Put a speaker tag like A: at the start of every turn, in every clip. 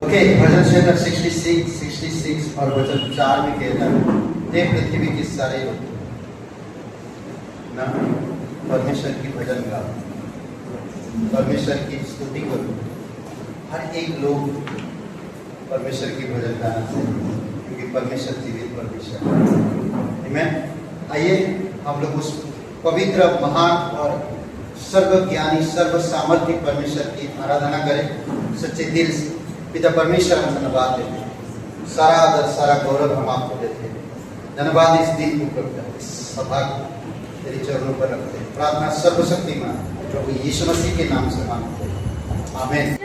A: Okay, भजन क्षेत्र 66 और वचन 4 में कहता है, हे पृथ्वी के सारे लोग ना परमेश्वर की भजन गाओ, परमेश्वर की स्तुति करो। हर एक लोग परमेश्वर की भजन गाना चाहिए, क्योंकि परमेश्वर जीवित परमेश्वर है। आमीन। आइए हम लोग उस पवित्र, महान और सर्वज्ञानी, सर्व सामर्थ्य परमेश्वर की आराधना करें सच्चे दिल से। पिता परमेश्वर, हम धन्यवाद देते हैं, सारा आदर सारा गौरव हम आपको देते हैं। धन्यवाद इस दिन को प्रभु, इस सभा को तेरे चरणों पर रखते हैं। प्रार्थना सर्वशक्तिमान प्रभु यीशु मसीह के नाम से मांगते हैं, आमीन।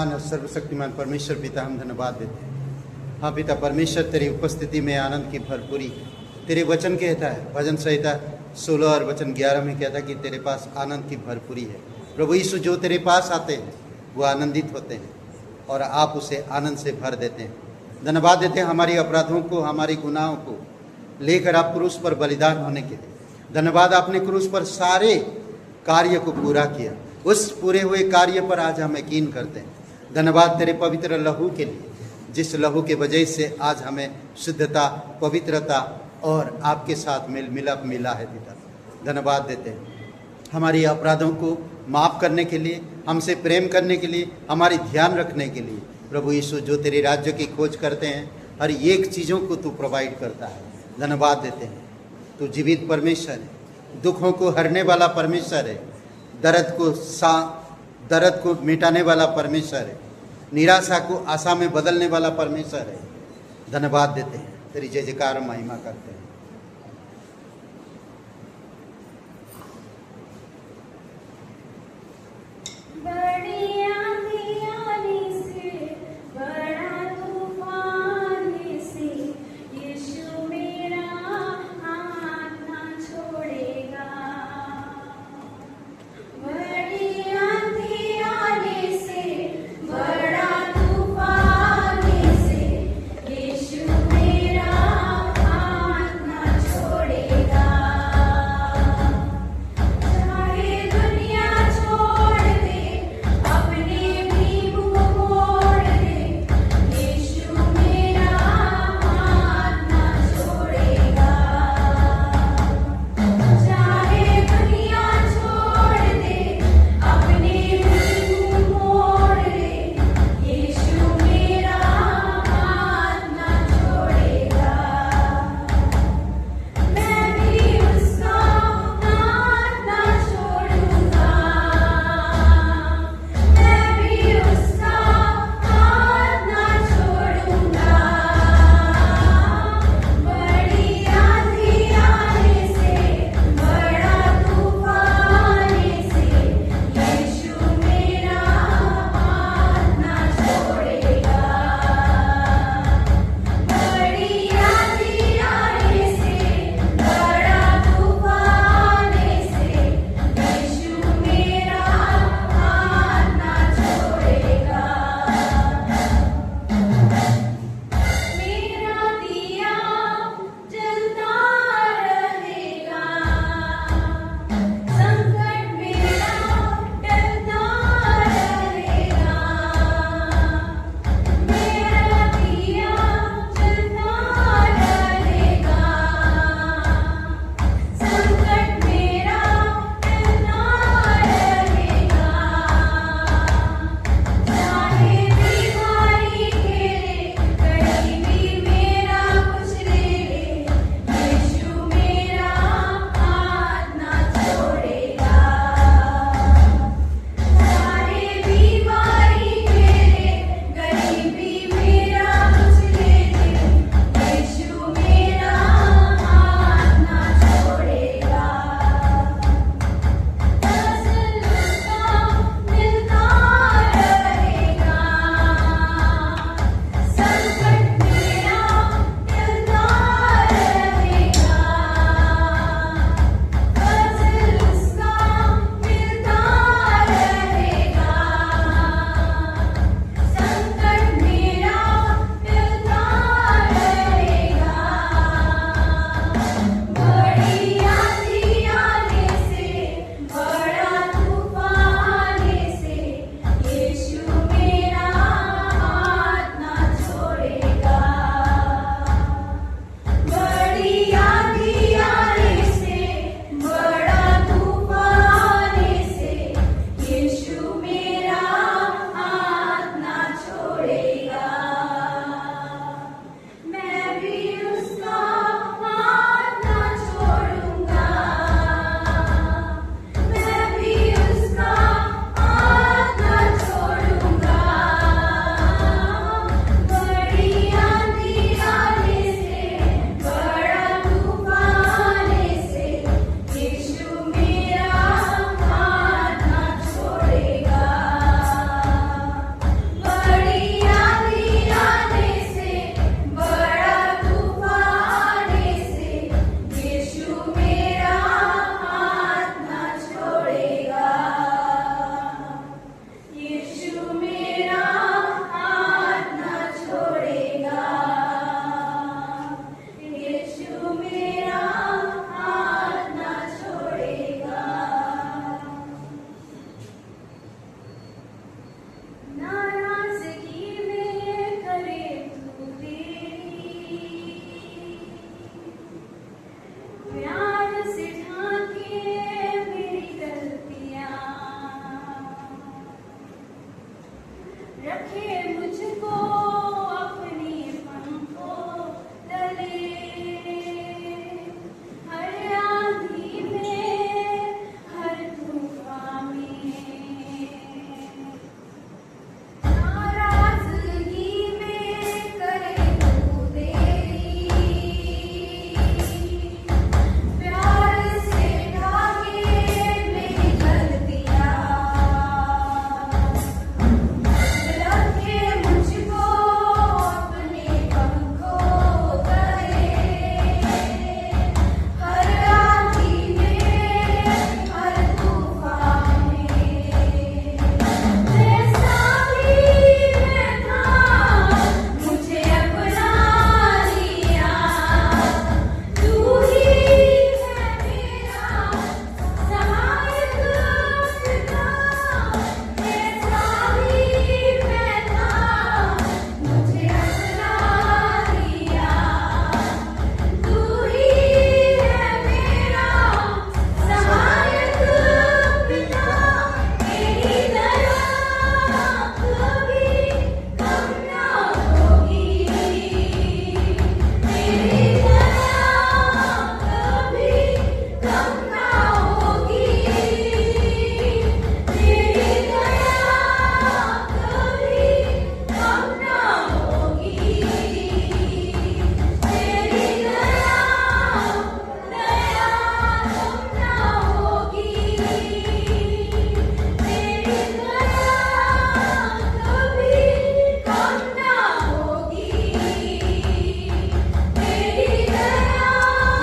A: महान और सर्वशक्तिमान परमेश्वर पिता, हम धन्यवाद देते हैं। हाँ पिता परमेश्वर, तेरी उपस्थिति में आनंद की भरपूरी है। तेरे वचन कहता है, भजन संहिता 16 और वचन 11 में कहता है कि तेरे पास आनंद की भरपूरी है। प्रभु यीशु, जो तेरे पास आते हैं वो आनंदित होते हैं और आप उसे आनंद से भर देते हैं। धन्यवाद देते हैं हमारी अपराधों को, हमारी गुनाहों को लेकर आप क्रूस पर बलिदान होने के लिए। धन्यवाद, आपने क्रूस पर सारे कार्य को पूरा किया। उस पूरे हुए कार्य पर आज हम यकीन करते हैं। धन्यवाद तेरे पवित्र लहू के लिए, जिस लहू के वजह से आज हमें शुद्धता, पवित्रता और आपके साथ मेल मिलाप मिला है पिता। धन्यवाद देते हैं हमारी अपराधों को माफ़ करने के लिए, हमसे प्रेम करने के लिए, हमारी ध्यान रखने के लिए। प्रभु यीशु, जो तेरे राज्य की खोज करते हैं हर एक चीज़ों को तू प्रोवाइड करता है। धन्यवाद देते हैं तू जीवित परमेश्वर है, दुखों को हरने वाला परमेश्वर है, दर्द को मिटाने वाला परमेश्वर है, निराशा को आशा में बदलने वाला परमेश्वर है। धन्यवाद देते हैं, तेरी जय जयकार महिमा करते हैं।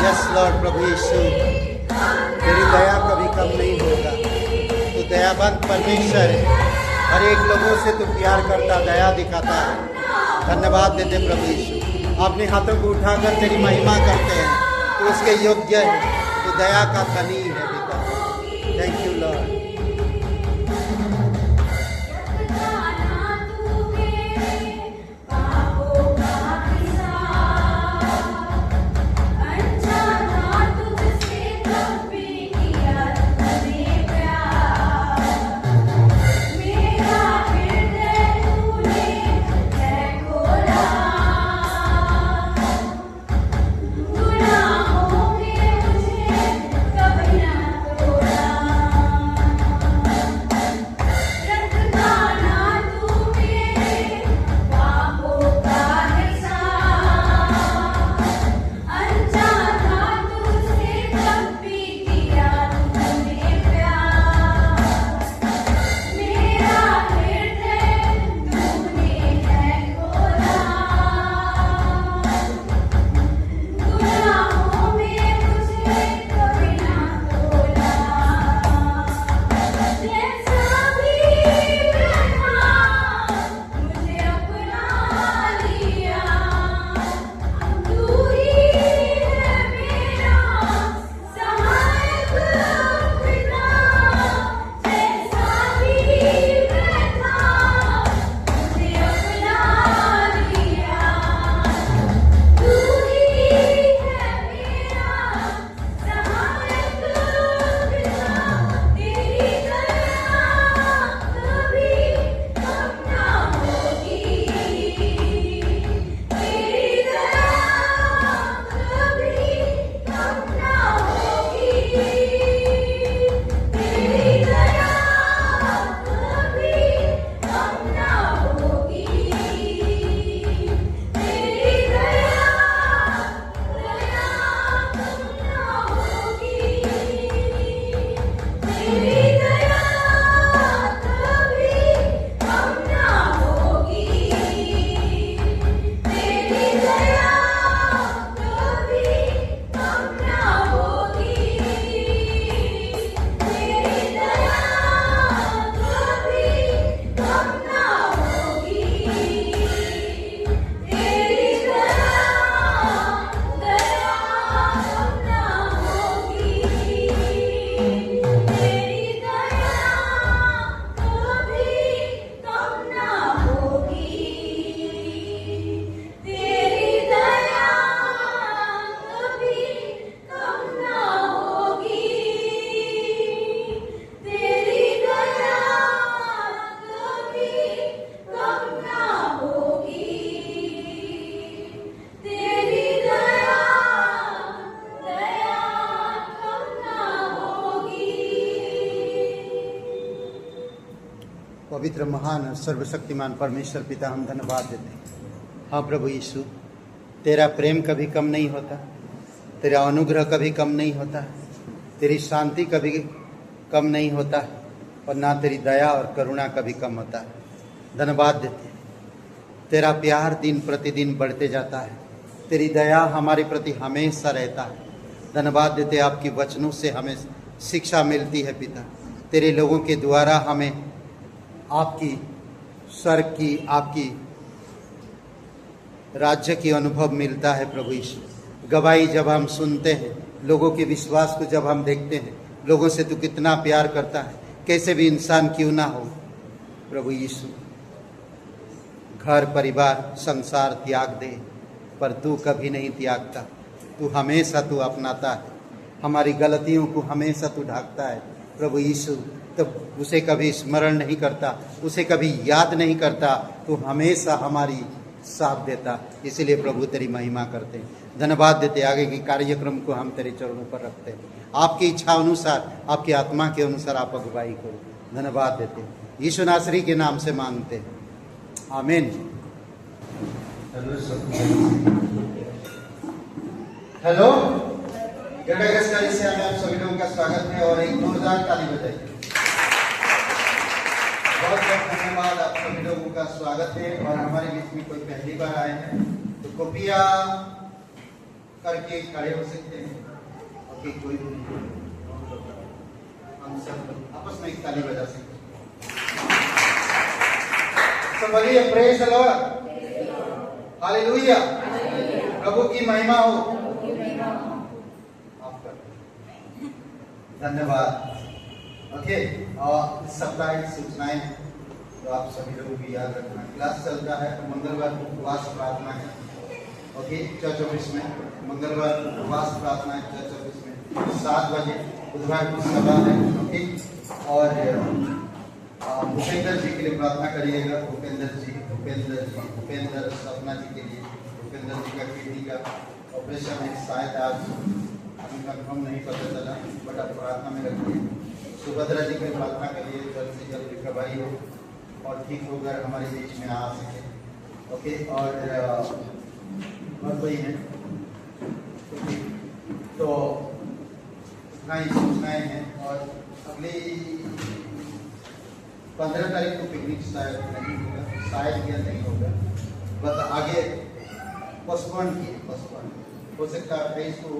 A: यस लॉर्ड प्रभु यीशु, तेरी दया कभी कम नहीं होगा। तू दयावंत परमेश्वर है, हर एक लोगों से तू प्यार करता, दया दिखाता है। धन्यवाद देते प्रभु यीशु। अपने हाथों को उठाकर तेरी महिमा करते हैं, तू उसके योग्य है, तू दया का धनी है पिता। Thank you Lord. पवित्र महान और सर्वशक्तिमान परमेश्वर पिता, हम धन्यवाद देते हैं। हाँ प्रभु यीशु, तेरा प्रेम कभी कम नहीं होता, तेरा अनुग्रह कभी कम नहीं होता, तेरी शांति कभी कम नहीं होता, और ना तेरी दया और करुणा कभी कम होता है। धन्यवाद देते हैं, तेरा प्यार दिन प्रतिदिन बढ़ते जाता है, तेरी दया हमारे प्रति हमेशा रहता है। धन्यवाद देते हैं, आपकी वचनों से हमें शिक्षा मिलती है पिता। तेरे लोगों के द्वारा हमें आपकी स्वर्ग की, आपकी राज्य की अनुभव मिलता है प्रभु यीशु। गवाही जब हम सुनते हैं, लोगों के विश्वास को जब हम देखते हैं, लोगों से तू कितना प्यार करता है, कैसे भी इंसान क्यों ना हो प्रभु यीशु। घर परिवार संसार त्याग दे, पर तू कभी नहीं त्यागता। तू हमेशा तू अपनाता है, हमारी गलतियों को हमेशा तू ढांकता है प्रभु यीशु। तो उसे कभी स्मरण नहीं करता, उसे कभी याद नहीं करता, तू हमेशा हमारी साथ देता। इसीलिए प्रभु तेरी महिमा करते हैं, धन्यवाद देते। आगे की कार्यक्रम को हम तेरे चरणों पर रखते हैं। आपकी इच्छा अनुसार, आपकी आत्मा के अनुसार आप अगुवाई करो। धन्यवाद देते हैं, यीशु नासरी के नाम से मांगते हैं, आमीन। हेलो से आप सभी लोगों का स्वागत है और एक जोरदार ताली बजाइए। बहुत बहुत धन्यवाद, आप सभी लोगों का स्वागत है। और हमारे बीच में कोई पहली बार आए हैं तो कृपया करके खड़े हो सकते हैं। ओके, कोई भी नहीं। हम सब आपस में एक ताली बजा सकते हैं। सब बोलिए प्रेज द लॉर्ड, हालेलुया, प्रभु की महिमा हो। आपका धन्यवाद। ओके, और इस सप्ताह की सूचनाएं तो आप सभी लोगों को याद रखना। क्लास चलता है, मंगलवार को उपवास प्रार्थना है। ओके, चर्च ऑफिस में मंगलवार उपवास प्रार्थना है चर्च ऑफिस में 7 बजे। बुधवार को सभा है। ओके, और भूपेंद्र जी के लिए प्रार्थना करिएगा। भूपेंद्र सपना जी के लिए। भूपेंद्र जी का किडनी का ऑपरेशन है, शायद आज हमें कंफर्म नहीं पता चला, बट आप प्रार्थना में रखिए। सुभद्रा जी के लिए प्रार्थना करिए, जल्द से जल्द रिकवरी हो और ठीक होकर हमारे बीच में आ सके। ओके, और कोई है तो इतना ही सूचनाएं हैं। और अगली 15 तारीख को पिकनिक शायद नहीं होगा, शायद या नहीं होगा, बस आगे पोस्टपोन हो सकता है 23 को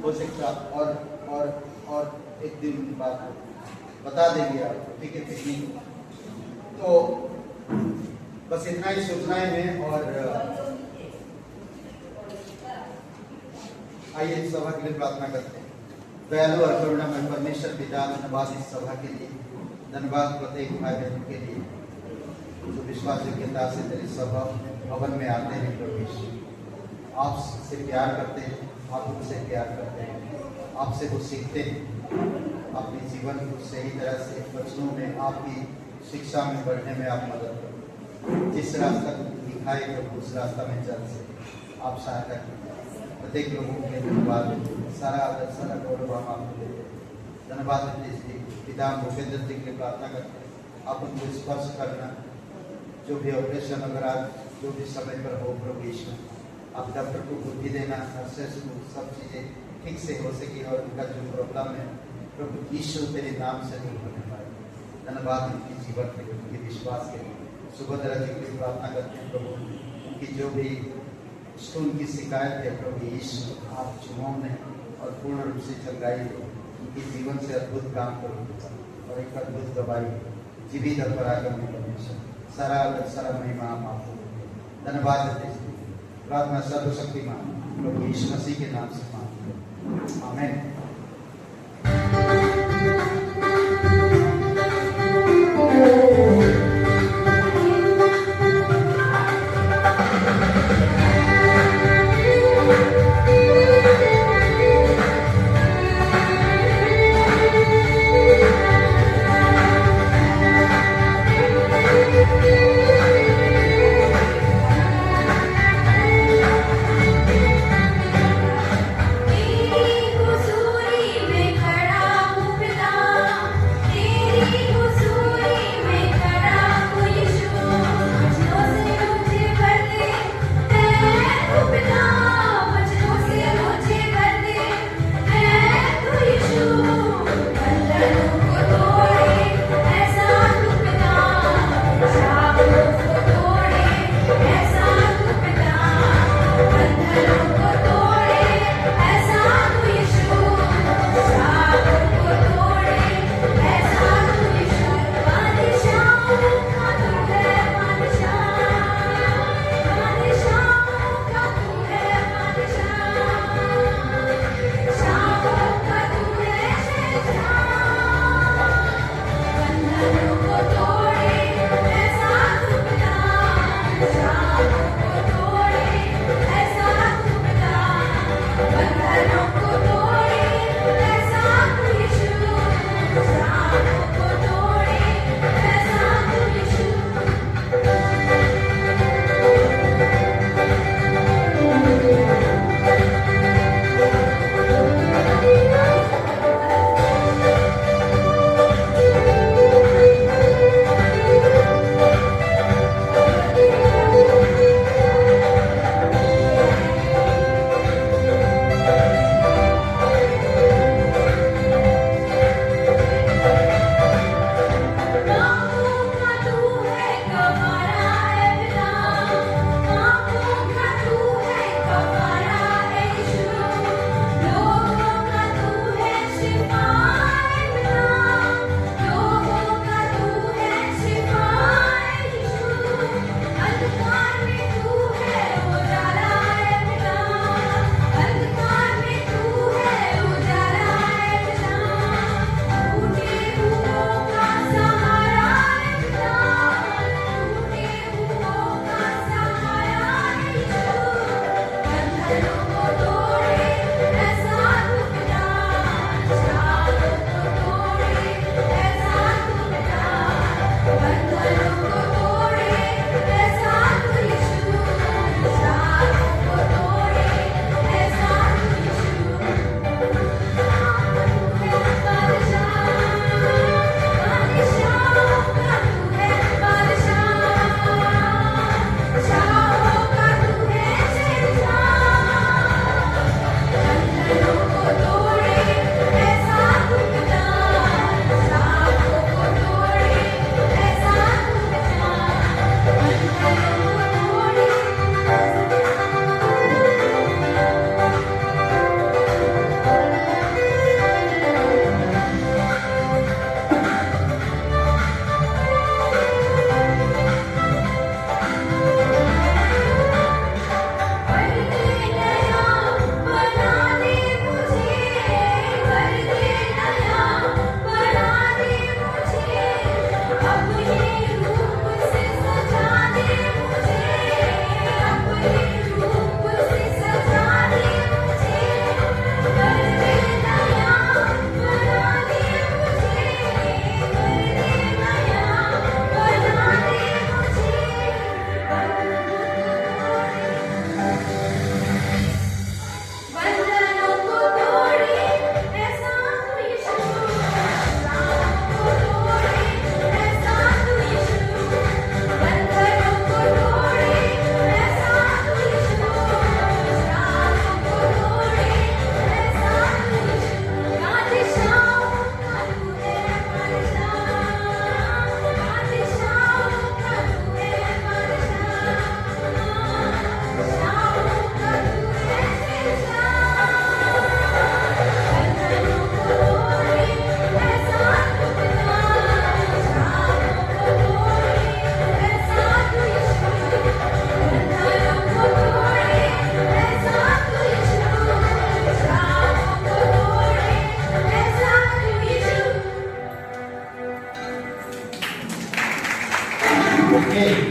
A: हो सकता, और एक दिन बाद बता देंगे आपको, ठीक है, पिकनिक। तो बस इतना ही सूचनाएं हैं। और आइए सभा के लिए प्रार्थना करते हैं। दयालु और करुणामय परमेश्वर पिता, धन्यवाद इस सभा के लिए, धन्यवाद प्रत्येक भाई बहनों के लिए जो विश्वास योग्यता से तेरी सभा भवन में आते हैं। प्रभु आपसे प्यार करते हैं, आप उनसे प्यार करते हैं, आपसे वो सीखते हैं, अपने जीवन को सही तरह से वचनों में आपकी शिक्षा में बढ़ने में आप मदद करो। जिस रास्ता को दिखाए प्रभु उस रास्ता में चल सके आप सहायता करें। प्रत्येक लोगों के धन्यवाद, सारा आदर सारा गौरव हम आपको देते हैं। धन्यवाद देते इसलिए पिता भूपेंद्र जी के लिए प्रार्थना करते हैं, आप उनको स्पर्श करना। जो भी ऑपरेशन अगर आज जो भी समय पर हो प्रभु ईश्वर, आप डॉक्टर को बुद्धि देना, नर्सेस को सब चीज़ें ठीक से हो सके और उनका जो प्रॉब्लम है प्रभु ईश्वर तेरे नाम से दूर होने पाए। धन्यवाद उनके जीवन के लिए, उनके विश्वास के लिए। सुभद्रा जी के लिए प्रार्थना करते हैं प्रभु, उनकी जो भी स्टोन की शिकायत है प्रभु ईश्वर आप चुनाव ने और पूर्ण रूप से चंगाई दो। उनके जीवन से अद्भुत काम करो और एक अद्भुत गवाही जीवित और पराक्रमी परमेश्वर, सारा महिमा हम आपको धन्यवाद देते हैं। प्रार्थना सर्वशक्तिमान प्रभु यीशु मसीह के नाम से मांगते हैं, आमीन।
B: सूरज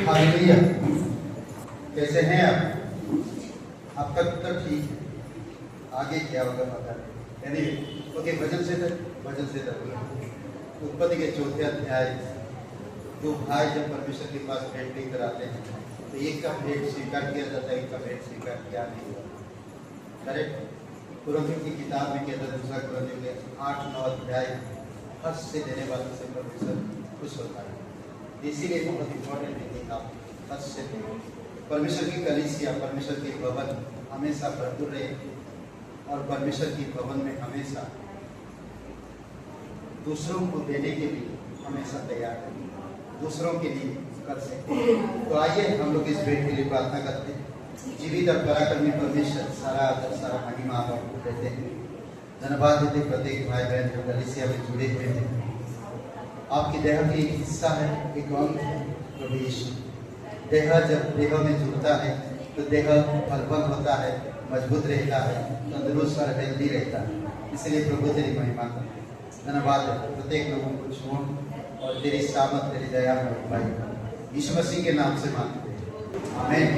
A: हालेलुया। कैसे हैं आप? आपका उत्तर ठीक है, आगे क्या होगा पता नहीं। एनीवे, ओके, भजन से उत्पत्ति के 4थे अध्याय। दो भाई जब परमेश्वर के पास भेंट लेकर आते हैं तो एक का भेंट स्वीकार किया जाता है, एक का भेंट स्वीकार किया नहीं जाता। करेक्ट। कुरिन्थियों की किताब में कहता है, दूसरा कुरिन्थियों के 8-9 अध्याय, हर्ष से देने वालों से परमेश्वर खुश होता है। इसीलिए बहुत इंपॉर्टेंट है कि आप हर्ष से दें। परमेश्वर की कलीसिया, परमेश्वर के भवन हमेशा भरपूर रहे और परमेश्वर की भवन में हमेशा दूसरों को देने के लिए हमेशा तैयार है, दूसरों के लिए कर सकते हैं। तो आइए हम लोग इस भेंट के लिए प्रार्थना करते हैं। जीवित और पराक्रमी परमेश्वर, सारा आदर सारा महिमा आपको देते हैं। धन्यवाद देते प्रत्येक भाई बहन जो कलीसिया में जुड़े हुए हैं। आपकी देह की एक हिस्सा है, एक अंग है प्रभु यीशु। देह जब देह में जुड़ता है तो देह फलबल होता है, मजबूत रहता है, तंदुरुस्त और हेल्दी रहता है। इसलिए प्रभु तेरी महिमा कर। धन्यवाद है प्रत्येक लोगों को छोड़ और तेरी सामत तेरी दया में पाई। यीशु मसीह के नाम से मांगते हैं, आमीन।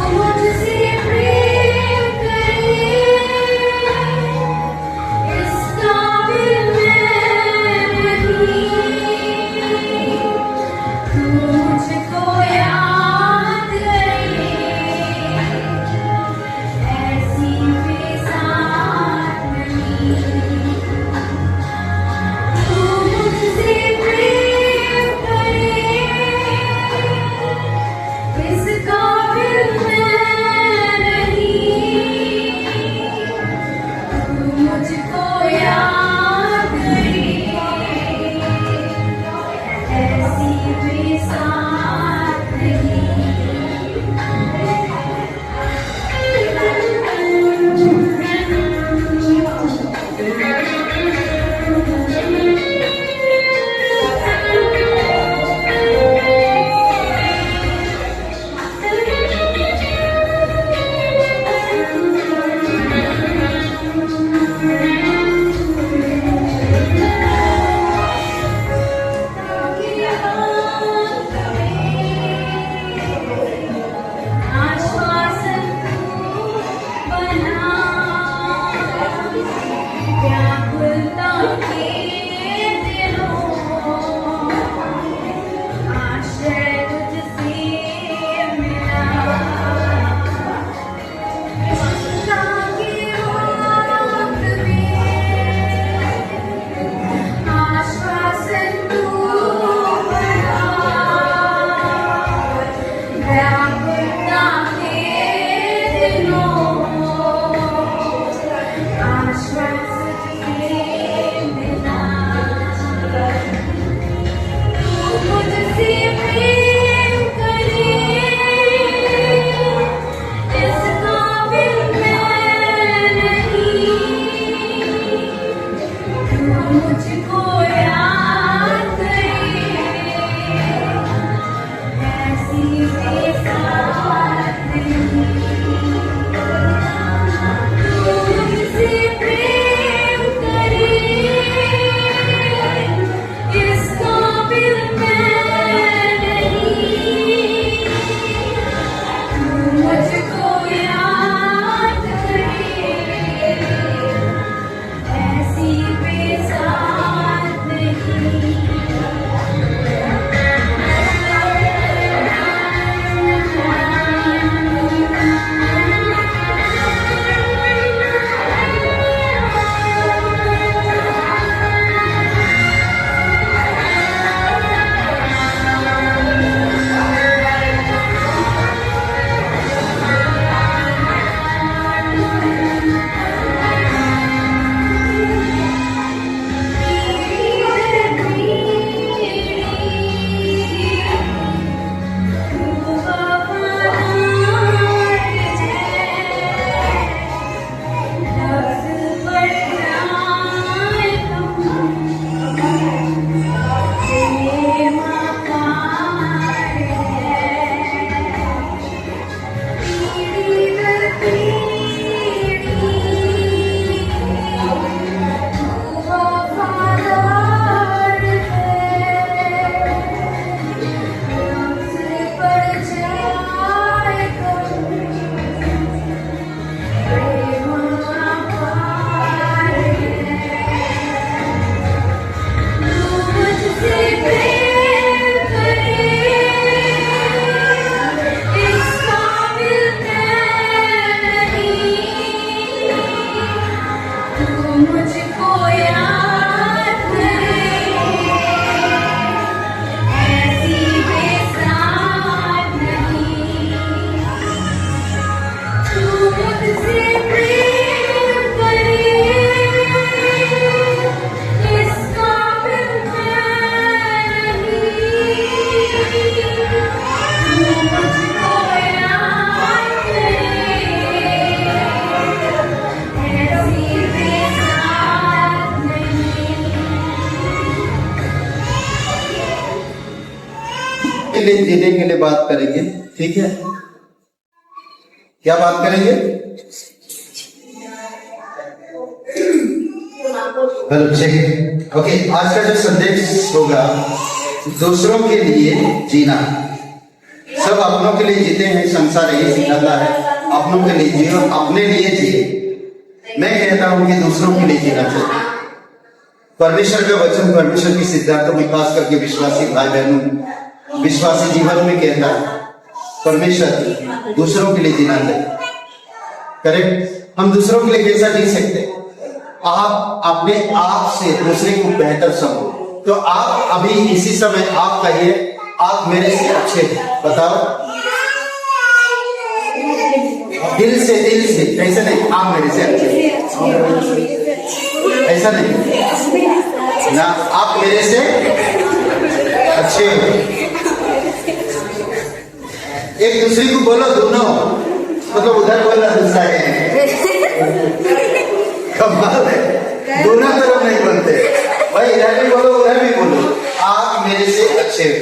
B: मुझसे
A: लिए जीने के लिए बात करेंगे, ठीक है? क्या बात करेंगे? हेलो, ठीक। ओके, आज का जो संदेश होगा दूसरों के लिए जीना। सब अपनों के लिए जीते हैं, संसार यही सिखाता है अपनों के लिए जियो, अपने लिए जिए। मैं कहता हूं कि दूसरों के लिए जीना चाहिए। परमेश्वर का वचन, परमेश्वर की सिद्धांतों में खास करके विश्वासी भाई बहनों, विश्वासी जीवन में कहता है परमेश्वर दूसरों के लिए जीना चाहिए। करेक्ट? हम दूसरों के लिए कैसा जी सकते? आप अपने आप से दूसरे को बेहतर समझो। तो आप अभी इसी समय आप कहिए आप मेरे से अच्छे हैं। बताओ, दिल से, दिल से, ऐसा नहीं आप मेरे से अच्छे हैं, ऐसा नहीं ना, आप मेरे से अच्छे हो। एक दूसरे को बोलो दोनों, मतलब उधर बोलना दूसरा है, कमाल है। दोनों तरफ नहीं बोलते भाई, इधर भी बोलो उधर भी बोलो, आप मेरे से अच्छे हो।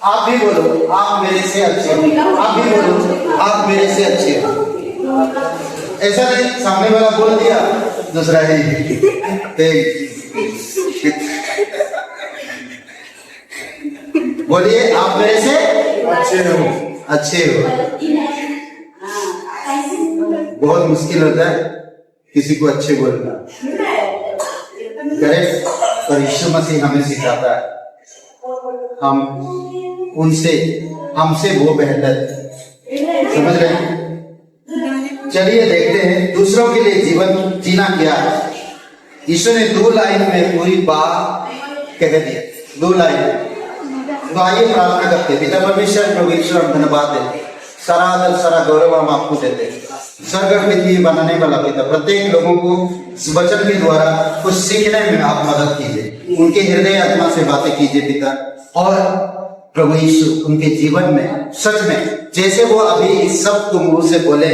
A: आप भी बोलो आप मेरे से अच्छे हो, आप भी बोलो आप मेरे से अच्छे हो। ऐसा नहीं सामने वाला बोल दिया दूसरा ही बोलिए आप मेरे से अच्छे हो, अच्छे हो। बहुत मुश्किल होता है किसी को अच्छे बोलना, करेक्ट? पर यीशु मसीह हमें सिखाता है हम उनसे, हमसे वो बेहतर। समझ रहे हैं? चलिए देखते हैं दूसरों के लिए जीवन जीना क्या है। यीशु ने 2 लाइन में पूरी बात कह दिया, 2 लाइन। तो आइए प्रार्थना करते हैं। पिता परमेश्वर, प्रभु ईश्वर, हम धन्यवाद देते, सारा आदर सारा गौरव हम आपको देते हैं। स्वर्ग और पृथ्वी बनाने वाला पिता, प्रत्येक लोगों को इस वचन के द्वारा कुछ सीखने में आप मदद कीजिए, उनके हृदय आत्मा से बातें कीजिए पिता। और प्रभु यीशु उनके जीवन में सच में जैसे वो अभी इस सब को मुंह से बोले,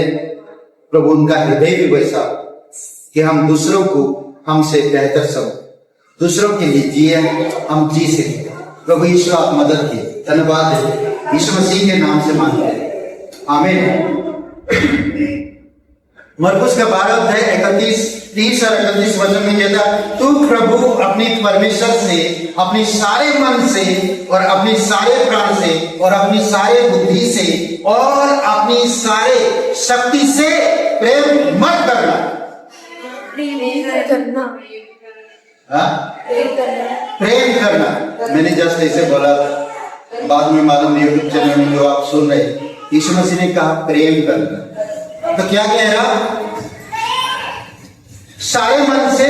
A: प्रभु उनका हृदय भी वैसा कि हम दूसरों को हमसे बेहतर समझ, दूसरों के लिए जिए, हम जी सके। प्रभु यीशु आप मदद कीजिए, धन्यवाद देते यीशु मसीह के नाम से मांगते हैं, आमीन। मरकुस का 12:31 और 31 वचन में कहता, तू प्रभु अपने परमेश्वर से अपने सारे मन से और अपने सारे प्राण से और अपनी सारे बुद्धि से और अपनी सारे शक्ति से प्रेम मत करना। प्रेम करना। मैंने जस्ट ऐसे बोला, बाद में मालूम यूट्यूब चैनल में जो आप सुन रहे, यीशु मसीह ने कहा प्रेम करना। तो क्या कह रहा? सारे मन से,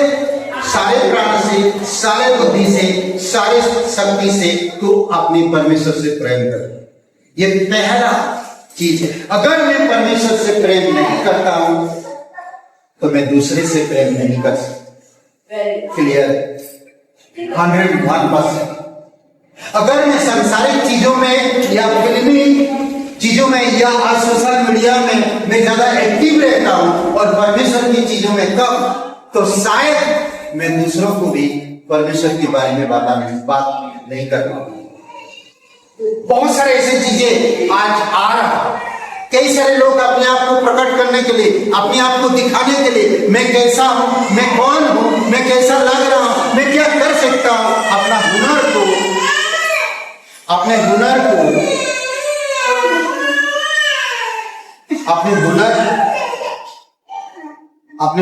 A: सारे प्राण से, सारे बुद्धि से, सारे शक्ति से तू अपने परमेश्वर से प्रेम कर। ये पहला चीज है। अगर मैं परमेश्वर से प्रेम नहीं करता हूं तो मैं दूसरे से प्रेम नहीं कर सकता। क्लियर? 101%। अगर मैं सांसारिक चीजों में या फिल्मी चीजों में या सोशल मीडिया में मैं ज्यादा एक्टिव रहता हूं और परमेश्वर की चीजों में कम, तो शायद मैं दूसरों को भी परमेश्वर के बारे में बात नहीं कर पाऊंगा। बहुत सारे ऐसे चीजें आज आ रहा, कई सारे लोग अपने आप को प्रकट करने के लिए, अपने आप को दिखाने के लिए, मैं कैसा हूं, मैं कौन हूं, मैं कैसा लग रहा हूं, मैं क्या कर सकता हूं, अपने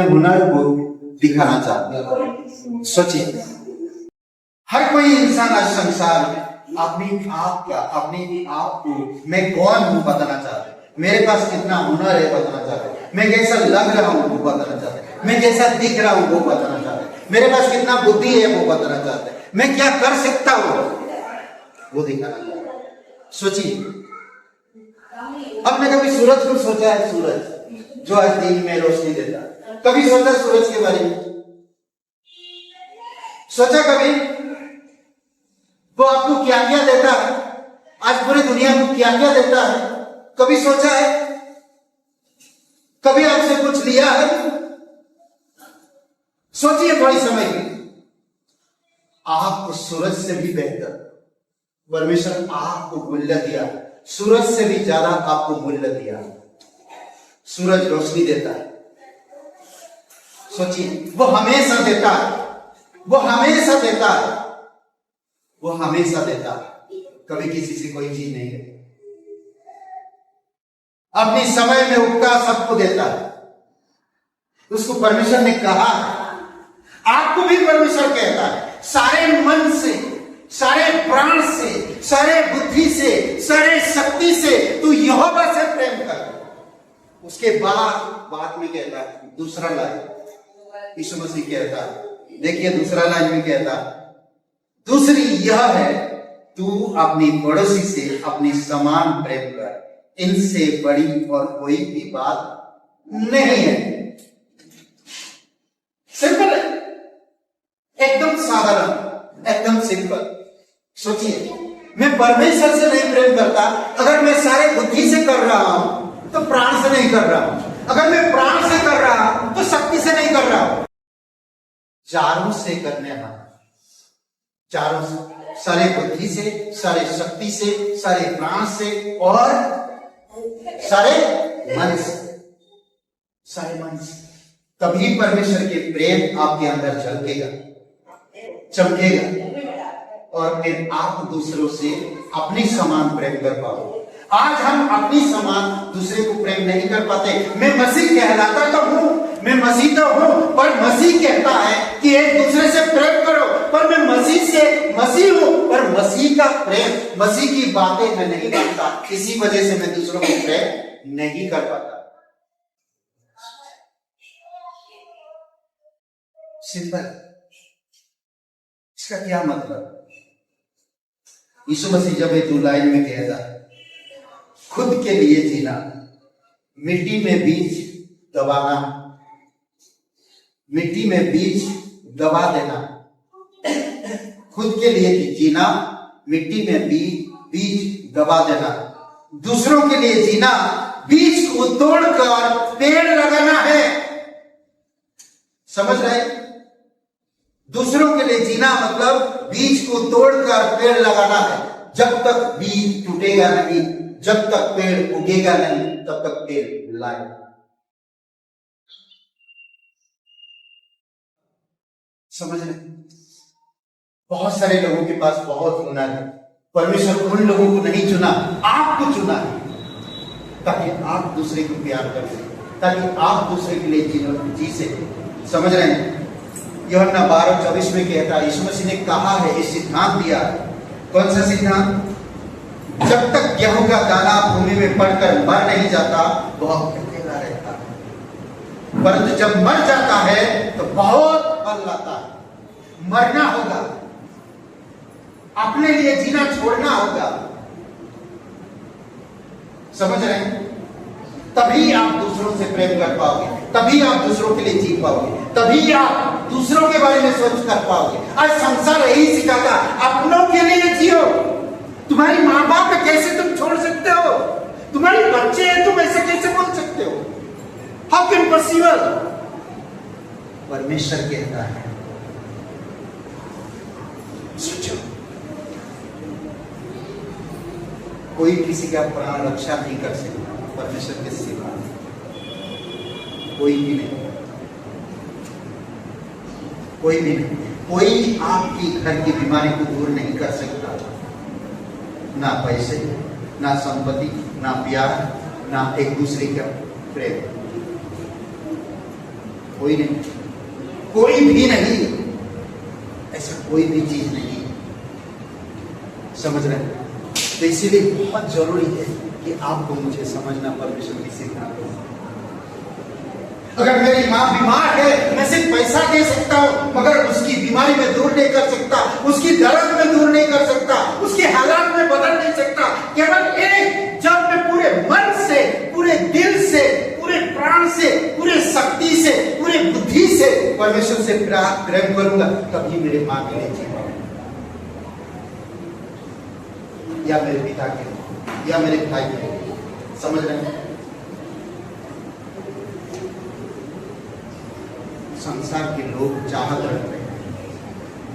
A: हुनर को दिखाना चाहते हैं। सोचिए, हर कोई इंसान आज संसार में अपने आप को मैं कौन हूं बताना चाहते हैं। मेरे पास कितना हुनर है बताना चाहते हैं। मैं कैसा लग रहा हूं वो बताना चाहते हैं। मैं कैसा दिख रहा हूं वो बताना चाहते हैं। मेरे पास कितना बुद्धि है वो बताना चाहते हैं। मैं क्या कर सकता हूं वो दिखाना चाहते हैं। सोचिए, आपने कभी सूरज को सोचा है? सूरज जो आज दिन में रोशनी देता है, कभी सोचा सूरज के बारे में? सोचा कभी वो आपको क्या क्या देता है? आज पूरी दुनिया को क्या क्या देता है? कभी सोचा है? कभी आपसे कुछ लिया है? सोचिए थोड़ी समय की। आप उस सूरज से भी बेहतर परमेश्वर आपको मूल्य दिया, सूरज से भी ज्यादा आपको मूल्य दिया। सूरज रोशनी देता है, सोचिए, वो हमेशा देता है, वो हमेशा देता है, वो हमेशा देता है, कभी किसी से कोई चीज नहीं है। अपनी समय में उपका सबको देता है। उसको परमेश्वर ने कहा, आपको भी परमेश्वर कहता है, सारे मन से, सारे प्राण से, सारे बुद्धि से, सारे शक्ति से तू यहोवा से प्रेम कर। उसके बाद में कहता है दूसरा लाइन, यीशु मसीह कहता है, देखिए दूसरा लाइन में कहता है, दूसरी यह है, तू अपनी पड़ोसी से अपनी समान प्रेम कर, इनसे बड़ी और कोई भी बात नहीं है। सिंपल है, एकदम साधारण, एकदम सिंपल। सोचिए, मैं परमेश्वर से नहीं प्रेम करता अगर मैं सारे बुद्धि से कर रहा हूं तो प्राण से नहीं कर रहा हूं, अगर मैं प्राण से कर रहा हूं तो शक्ति से नहीं कर रहा हूं, चारों से करने हैं, चारों से, सारे बुद्धि से, सारे शक्ति से, सारे प्राण से और सारे मन से, सारे मन से। तभी परमेश्वर के प्रेम आपके अंदर झलकेगा, चमकेगा, और फिर आप दूसरों से अपनी समान प्रेम कर पाओ। आज हम अपनी समान दूसरे को प्रेम नहीं कर पाते। मैं मसीह कहलाता तो हूं, मैं मसीह तो हूं, पर मसीह कहता है कि एक दूसरे से प्रेम करो, पर मैं मसीह हूं, पर मसीह का प्रेम, मसीह की बातें मैं नहीं मानता, इसी वजह से मैं दूसरों को प्रेम नहीं कर पाता। सिंपल। इसका क्या मतलब? यीशु मसीह जब ये 2 लाइन में कहता है, खुद के लिए जीना, मिट्टी में बीज दबाना, मिट्टी में बीज दबा देना, खुद के लिए जीना, मिट्टी में बीज दबा देना, दूसरों के लिए जीना, बीज को तोड़कर पेड़ लगाना है। समझ रहे? दूसरों के लिए जीना मतलब बीज को तोड़कर पेड़ लगाना है। जब तक बीज टूटेगा नहीं, जब तक पेड़ उगेगा नहीं, तब तक पेड़ लाए। समझ रहे? बहुत सारे लोगों के पास बहुत हुनर है, परमेश्वर उन लोगों को नहीं चुना, आपको चुना है, ताकि आप दूसरे को प्यार कर सकें, ताकि आप दूसरे के लिए जी सकें। समझ रहे हैं? यूहन्ना 12:24 में कहता है, यीशु मसीह ने कहा है, ये सिद्धांत दिया है। कौन सा सिद्धांत? जब तक गेहूं का दाना भूमि में पड़कर मर नहीं जाता, वह अकेला रहता है, परंतु जब मर जाता है तो बहुत फल लाता है। मरना होगा, अपने लिए जीना छोड़ना होगा। समझ रहे हैं? तभी आप दूसरों से प्रेम कर पाओगे, तभी आप दूसरों के लिए जी पाओगे, तभी आप दूसरों के बारे में सोच कर पाओगे। आज संसार यही सिखाता, अपनों के लिए जियो। तुम्हारी माँ बाप को कैसे तुम छोड़ सकते हो? तुम्हारे बच्चे हैं, तुम ऐसे कैसे बोल सकते हो? How can possible? परमेश्वर कहता है, सोचो, कोई किसी का प्राण रक्षा नहीं कर सकता परमेश्वर के सिवा, कोई भी नहीं, कोई भी नहीं। कोई आपकी घर की बीमारी को दूर नहीं कर सकता, ना पैसे, ना संपत्ति, ना प्यार, ना एक दूसरे का प्रेम, कोई नहीं, कोई भी नहीं, ऐसा कोई भी चीज नहीं। समझ रहे हैं? तो इसीलिए बहुत जरूरी है कि आपको मुझे समझना परमेश्वर की सिद्धांत। अगर मेरी माँ बीमार है, मैं सिर्फ पैसा दे सकता हूं, मगर उसकी बीमारी में दूर नहीं कर सकता, उसकी दर्द में दूर नहीं कर सकता, उसके हालात में बदल नहीं सकता। केवल एक, जब मैं पूरे मन से, पूरे दिल से, पूरे प्राण से, पूरे शक्ति से, पूरे बुद्धि से परमेश्वर से प्रेम करूंगा, तभी मेरे माँ के लिए जी पाऊंगा, या मेरे पिता के लिए, या मेरे भाई के लिए। समझ रहे हैं? संसार के लोग चाहत रखते हैं,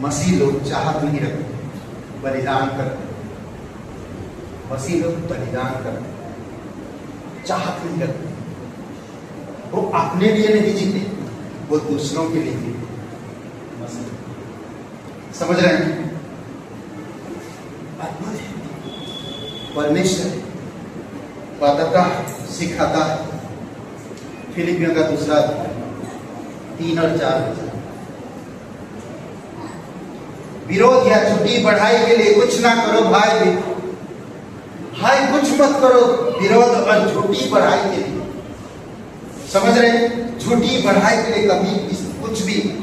A: मसीह लोग चाहत नहीं रखते, बलिदान करते हैं। मसीह लोग बलिदान करते, चाहत नहीं करते। वो अपने लिए नहीं जीते, वो दूसरों के लिए जीते। समझ रहे हैं? अद्भुत है। परमेश्वर बताता है, सिखाता है। फिलिपियों का 2:3 और 4 विरोध या झूठी बढ़ाई के लिए कुछ ना करो भाई, कुछ मत करो विरोध और झूठी बढ़ाई के लिए। समझ रहे हैं? झूठी बढ़ाई के लिए कभी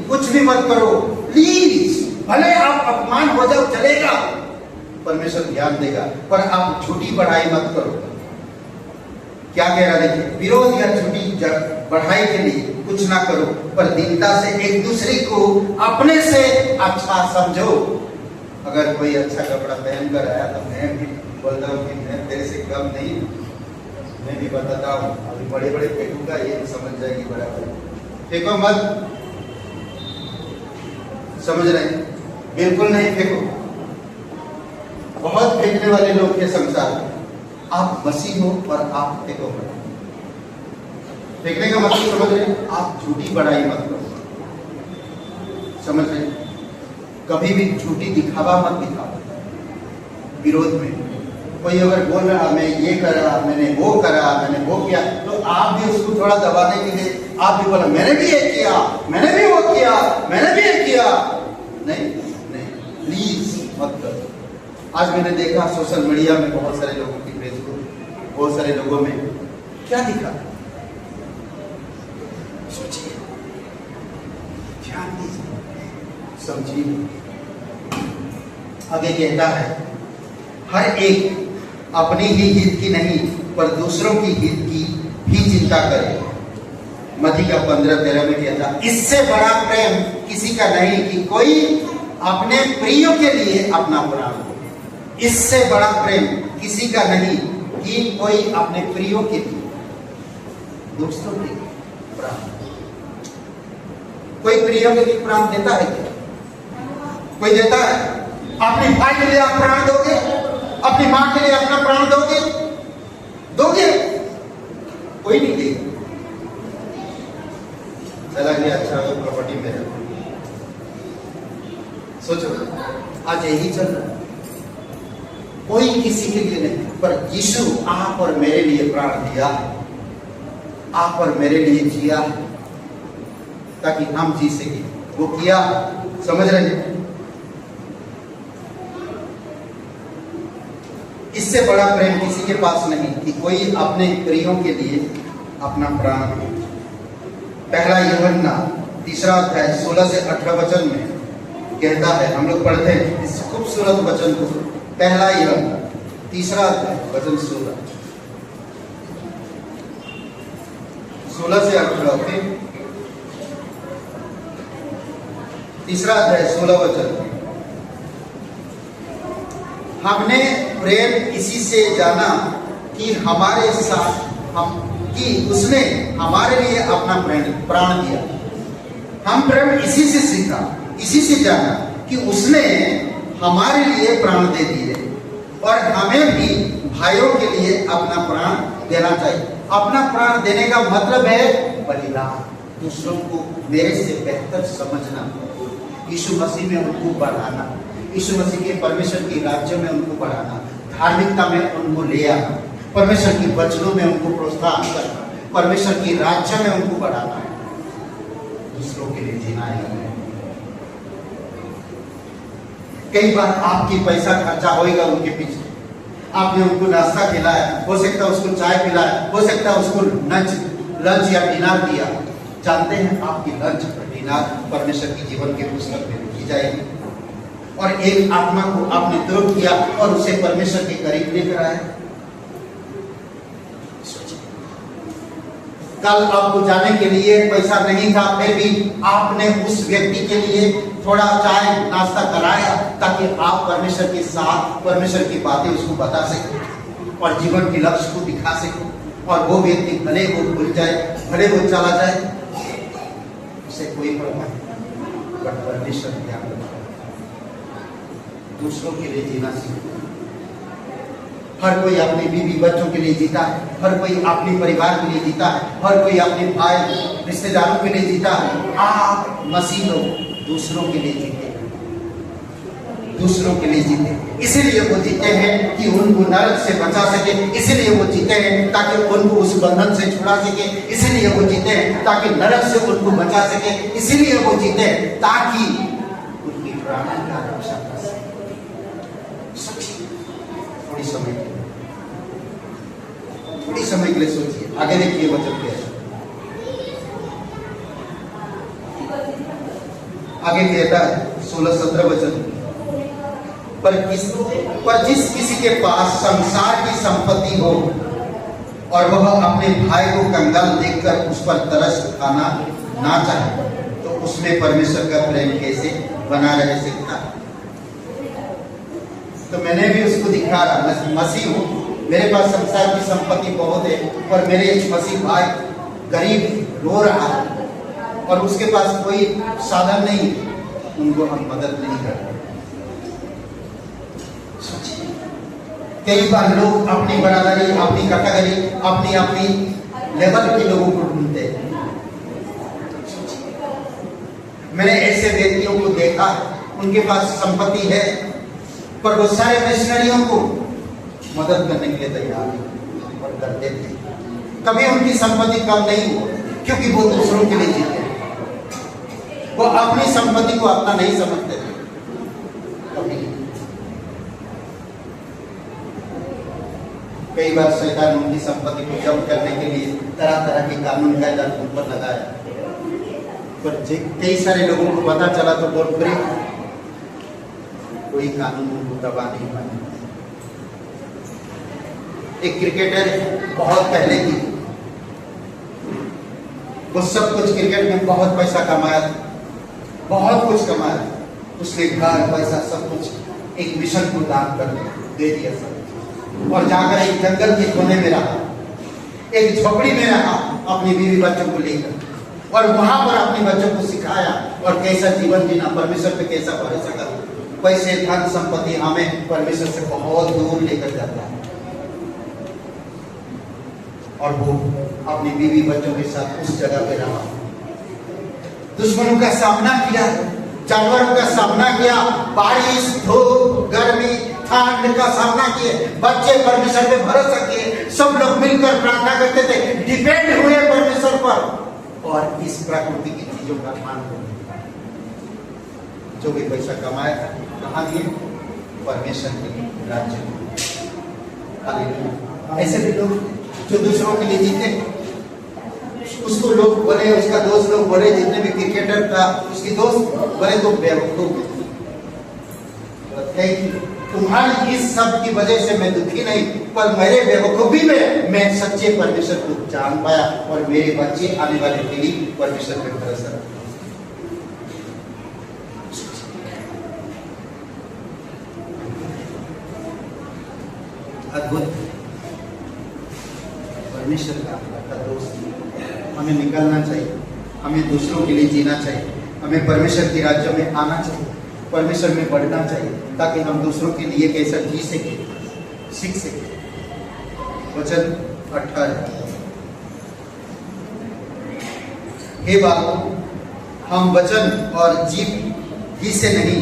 A: कुछ भी मत करो प्लीज। भले आप अपमान हो जाओ चलेगा, परमेश्वर ध्यान देगा, पर आप झूठी बढ़ाई मत करो। क्या कह रहा है देखिए, विरोध या झूठी बढ़ाई के लिए कुछ ना करो, पर दीनता से एक दूसरे को अपने से अच्छा समझो। अगर कोई अच्छा कपड़ा पहन कर आया तो मैं भी बोलता हूँ कि मैं तेरे से कम नहीं, मैं भी बताता हूँ अभी बड़े बड़े फेंकूंगा, ये समझ जाएगी बराबर, फेंको मत। समझ रहे हैं? बिल्कुल नहीं फेंको। बहुत फेंकने वाले लोग के संसार में। आप मसीह हो और आप फेंको मत। फेंकने का मतलब समझ रहे हैं? आप झूठी बढ़ाई मत करो। समझ रहे हैं? कभी भी झूठी दिखावा मत दिखाओ विरोध में। कोई अगर बोल रहा मैं ये करा, मैंने वो करा, मैंने वो किया, तो आप भी उसको थोड़ा दबाने के लिए आप भी बोला मैंने भी ये किया, मैंने भी वो किया, मैंने भी ये किया। नहीं, प्लीज मत करो। आज मैंने देखा सोशल मीडिया में बहुत सारे लोगों की फेसबुक, बहुत सारे लोगों में क्या दिखा, सोचिए, ध्यान दीजिए, समझिए। आगे कहता है हर एक अपनी ही हित की नहीं पर दूसरों की हित की ही चिंता करे। मत्ती का 15:13 में कहता इससे बड़ा प्रेम किसी का नहीं कि कोई अपने प्रियों के लिए अपना प्राण दे। इससे बड़ा प्रेम किसी का नहीं कि कोई अपने प्रियों के लिए, दोस्तों के लिए प्राण। कोई प्रियों के लिए प्राण देता है क्या? कोई देता है? अपने भाई के लिए आप प्राण दोगे? अपनी मां के लिए अपना प्राण दोगे? कोई नहीं देगा। चला गया, अच्छा प्रॉपर्टी में सोचो, आज यही चल रहा है। कोई किसी के लिए नहीं, पर यीशु आप और मेरे लिए प्राण दिया, आप और मेरे लिए जिया ताकि हम जी सके। वो किया, समझ रहे हैं? इससे बड़ा प्रेम किसी के पास नहीं कि कोई अपने प्रियों के लिए अपना प्राण दे। पहला यूहन्ना 3:16 से 18 वचन में कहता है, हम लोग पढ़ते हैं इस खूबसूरत वचन को। पहला यूहन्ना 3 वचन 16 से 18, ओके। 3 वचन। हमने प्रेम इसी से जाना कि हमारे साथ उसने हमारे लिए अपना प्राण दिया। हम प्रेम इसी से सीखा, इसी से जाना कि उसने हमारे लिए प्राण दे दिए, और हमें भी भाइयों के लिए अपना प्राण देना चाहिए। अपना प्राण देने का मतलब है बलिदान, दूसरों को मेरे से बेहतर समझना, यीशु मसीह में उनको बढ़ाना, यीशु मसीह के परमेश्वर की राज्य में उनको बढ़ाना, धार्मिकता में उनको ले आना, परमेश्वर की वचनों में उनको प्रोत्साहन करना, परमेश्वर की राज्य में उनको बढ़ाना है, दूसरों के लिए जीना है। कई बार आपकी पैसा खर्चा होएगा उनके पीछे, आपने उनको नाश्ता खिलाया, हो सकता है उसको चाय पिलाया, हो सकता है उसको लंच या डिनर दिया। जानते हैं आपकी लंच और डिनर परमेश्वर की जीवन के पुस्तक में लिखी जाएगी। और एक आत्मा को आपने द्रोह किया और उसे परमेश्वर के करीब लेकर आया। कल आपको जाने के लिए पैसा नहीं था, फिर भी आपने उस व्यक्ति के लिए थोड़ा चाय नाश्ता कराया ताकि आप परमेश्वर के साथ परमेश्वर की बातें उसको बता सकें और जीवन के लक्ष्य को दिखा सकें। और वो व्यक्ति भले वो भूल जाए, भले वो चला जाए, उसे कोई परवाह नहीं, बट परमेश्वर ध्यान रखा, दूसरों के लिए जीना सीखो। हर कोई अपने बीवी बच्चों के लिए जीता है, हर कोई अपने परिवार के लिए जीता है, हर कोई अपने भाई रिश्तेदारों के लिए जीता है। आप मसीह लोग दूसरों के लिए जीते, दूसरों के लिए जीते। इसीलिए वो जीते हैं कि उनको नरक से बचा सके, इसीलिए वो जीते हैं ताकि उनको उस बंधन से छुड़ा सके, इसीलिए वो जीते हैं ताकि नरक से उनको बचा सके, इसीलिए वो जीते हैं ताकि उनकी प्राणों का रक्षा कर सके। थोड़ी समय के लिए सोचिए, आगे देखिए वचन क्या है। आगे कहता है 16-17 वचन, पर जिस किसी के पास संसार की संपत्ति हो और वह अपने भाई को कंगाल देखकर उस पर तरस खाना ना चाहे, तो उसमें परमेश्वर का प्रेम कैसे बना रह सकता है? तो मैंने भी उसको दिखा रहा, मैं मसीह हूँ, मेरे पास संसार की संपत्ति बहुत है, पर मेरे मसीह भाई गरीब रो रहा है और उसके पास कोई साधन नहीं, उनको हम मदद नहीं करते। कई बार लोग अपनी बरादरी, अपनी कैटेगरी, अपनी लेवल के लोगों को ढूंढते हैं। मैंने ऐसे व्यक्तियों को देखा, उनके पास संपत्ति है पर वो सारे मिशनरियों को मदद करने के लिए तैयार है और करते थे। कभी उनकी संपत्ति कम नहीं हुआ, क्योंकि वो दूसरों के लिए जीते, वो अपनी संपत्ति को अपना नहीं समझते थे। कभी कई बार शैतान उनकी संपत्ति को जब्त करने के लिए तरह तरह के कानून कायदा उन पर लगाया, पर कई सारे लोगों को पता चला तो बहुत बुरी कोई कानून उनको दबा नहीं पाया। एक क्रिकेटर बहुत पहले की, वो सब कुछ क्रिकेट में बहुत पैसा कमाया, बहुत कुछ कमाया, उसने घर पैसा सब कुछ एक मिशन को दान कर दे दिया सब, और जाकर एक जंगल के कोने में रहा, एक झोपड़ी में रहा अपनी बीवी बच्चों को लेकर, और वहां पर अपने बच्चों को सिखाया और कैसा जीवन जीना, परमेश्वर पे कैसा भरोसा करना। पैसे धन संपत्ति हमें परमेश्वर से बहुत दूर लेकर जाता है, और वो अपनी बीवी बच्चों के साथ उस जगह पे रहा, दुश्मनों का सामना किया, जानवरों का सामना किया, बारिश धूप गर्मी ठंड का सामना किए, बच्चे परमेश्वर पे भरोसा किए, सब लोग मिलकर प्रार्थना करते थे, डिपेंड हुए परमेश्वर पर, और इस प्रकृति की चीजों का ध्यान रखा। जो भी पैसा कमाया कहाँ दिए? परमेश्वर के राज्य में। ऐसे भी लोग जो दूसरों के लिए जीते, उसको लोग बोले, उसका दोस्त लोग बोले, जितने भी क्रिकेटर था उसकी दोस्त बोले तो बेवकूफ है, तुम्हारी इस सब की वजह से मैं दुखी नहीं, पर मेरे बेवकूफी में मैं सच्चे परमेश्वर को जान पाया, और मेरे बच्चे आने वाले पीढ़ी परमेश्वर पे भरोसा रखते। अद्भुत परमेश्वर का दोस्त हमें निकलना चाहिए, हमें दूसरों के लिए जीना चाहिए, हमें परमेश्वर के राज्य में आना चाहिए, परमेश्वर में बढ़ना चाहिए, ताकि हम दूसरों के लिए कैसा जी सके, सीख सके। वचन 18, हे बाबू, हम वचन और जीव ही से नहीं,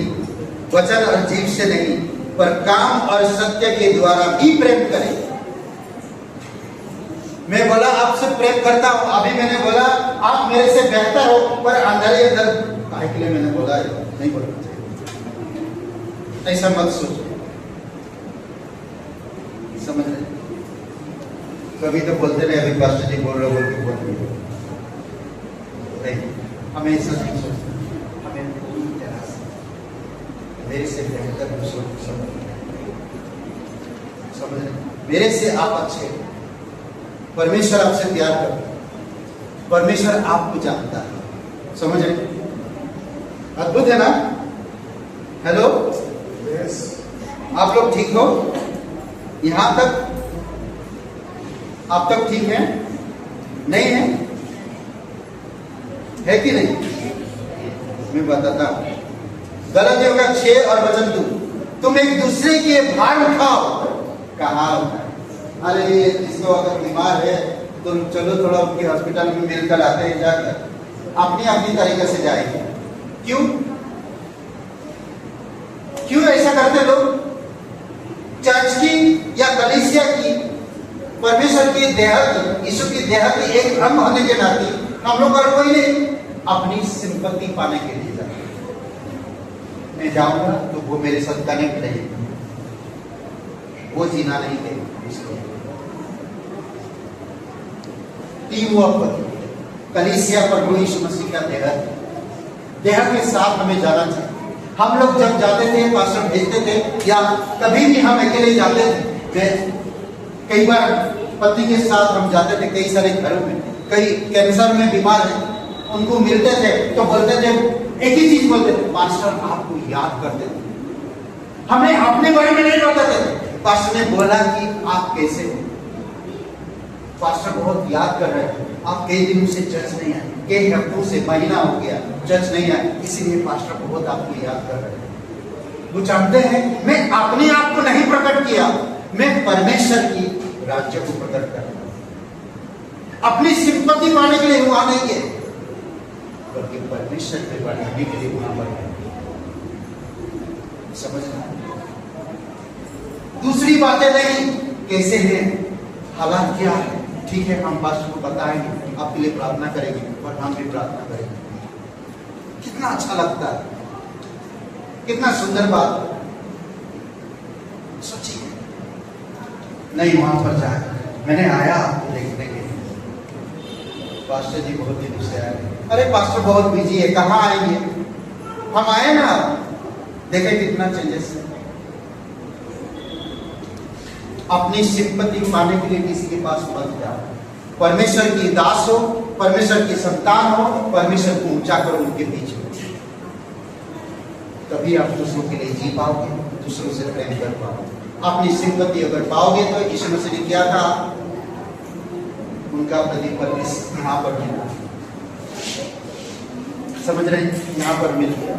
A: वचन और जीव से नहीं, पर काम और सत्य के द्वारा भी प्रेम करें। मैं बोला आपसे प्रेम करता हूं, अभी मैंने बोला आप मेरे से बेहतर हो, पर अंदर ही अंदर काहे के लिए मैंने बोला नहीं बोलना चाहिए, ऐसा मत सोचो। समझ रहे? कभी तो बोलते रहे, अभी पास्टर जी बोल रहे हो कि बोल नहीं, हमें ऐसा नहीं सोचना, हमें पूरी तरह से मेरे से बेहतर दूसरों को समझ रहे? मेरे से आप अच्छे, परमेश्वर आपसे प्यार करता है, परमेश्वर आपको जानता है, समझ रहे? अद्भुत है ना? हेलो, यस, आप लोग ठीक हो? यहां तक आप तक ठीक है? नहीं है? है कि नहीं? मैं बताता हूं, गलतियों का 6 और वचन 2, तुम एक दूसरे के भार उठाओ कहाँ होता है? अरे जिसको अगर बीमार है तो चलो थोड़ा उनके हॉस्पिटल में मिलकर आते हैं, जाकर अपनी अपनी तरीके से जाएंगे। क्यों क्यों ऐसा करते लोग? चर्च की या कलीसिया की, परमेश्वर की देह की, यीशु की देह की एक अंग होने के नाते हम लोग और कोई नहीं, अपनी सिंपत्ति पाने के लिए जाते। मैं जाऊंगा तो वो मेरे साथ कनेक्ट रहेगी, वो जीना नहीं देगा इसको। टीम वर्क, कलीसिया प्रभु यीशु मसीह का देह के साथ हमें जाना चाहिए। हम लोग जब जाते थे, पास्टर भेजते थे, या कभी भी हम अकेले जाते थे, कई बार पति के साथ हम जाते थे कई सारे घरों में, कई कैंसर में बीमार है, उनको मिलते थे तो बोलते थे, एक ही चीज बोलते थे, पास्टर आपको याद करते थे। हमें अपने बारे में नहीं बताते थे। पास्टर ने बोला कि आप कैसे हो, पास्टर बहुत याद कर रहे हैं, आप कई दिनों से चर्च नहीं आए, कई हफ्तों से, महीना हो गया चर्च नहीं आए, इसीलिए पास्टर बहुत आपको याद कर रहे हैं। वो जानते हैं मैं अपने आप को नहीं प्रकट किया, मैं परमेश्वर की राज्य को प्रकट कर रहा हूं। अपनी सिंपत्ति पाने के लिए वहां नहीं है, बल्कि परमेश्वर के बढ़ाने के लिए वहां पर है। समझना। दूसरी बातें नहीं, कैसे हैं, हालात क्या है, ठीक है हम पास्टर को बताएंगे, आपके लिए प्रार्थना करेंगे और हम भी प्रार्थना करेंगे। कितना अच्छा लगता है, कितना सुंदर बात। सोचिए, नहीं वहां पर जाए, मैंने आया आपको देखने के लिए, पास्टर जी बहुत दिनों से आए, अरे पास्टर बहुत बिजी है, कहाँ आएंगे? हम आए ना, देखे कितना चेंजेस है। अपनी सिंपत्ति पाने के लिए किसी के पास मत जाओ। परमेश्वर की दास हो, परमेश्वर की संतान हो, परमेश्वर को ऊंचा करो उनके बीच में, तभी आप दूसरों के लिए जी पाओगे, दूसरों से प्रेम कर पाओगे। अपनी सिंपत्ति अगर पाओगे तो यीशु मसीह ने क्या कहा, उनका प्रति परमेश्वर यहाँ पर मिला, समझ रहे हैं, यहाँ पर मिल गया।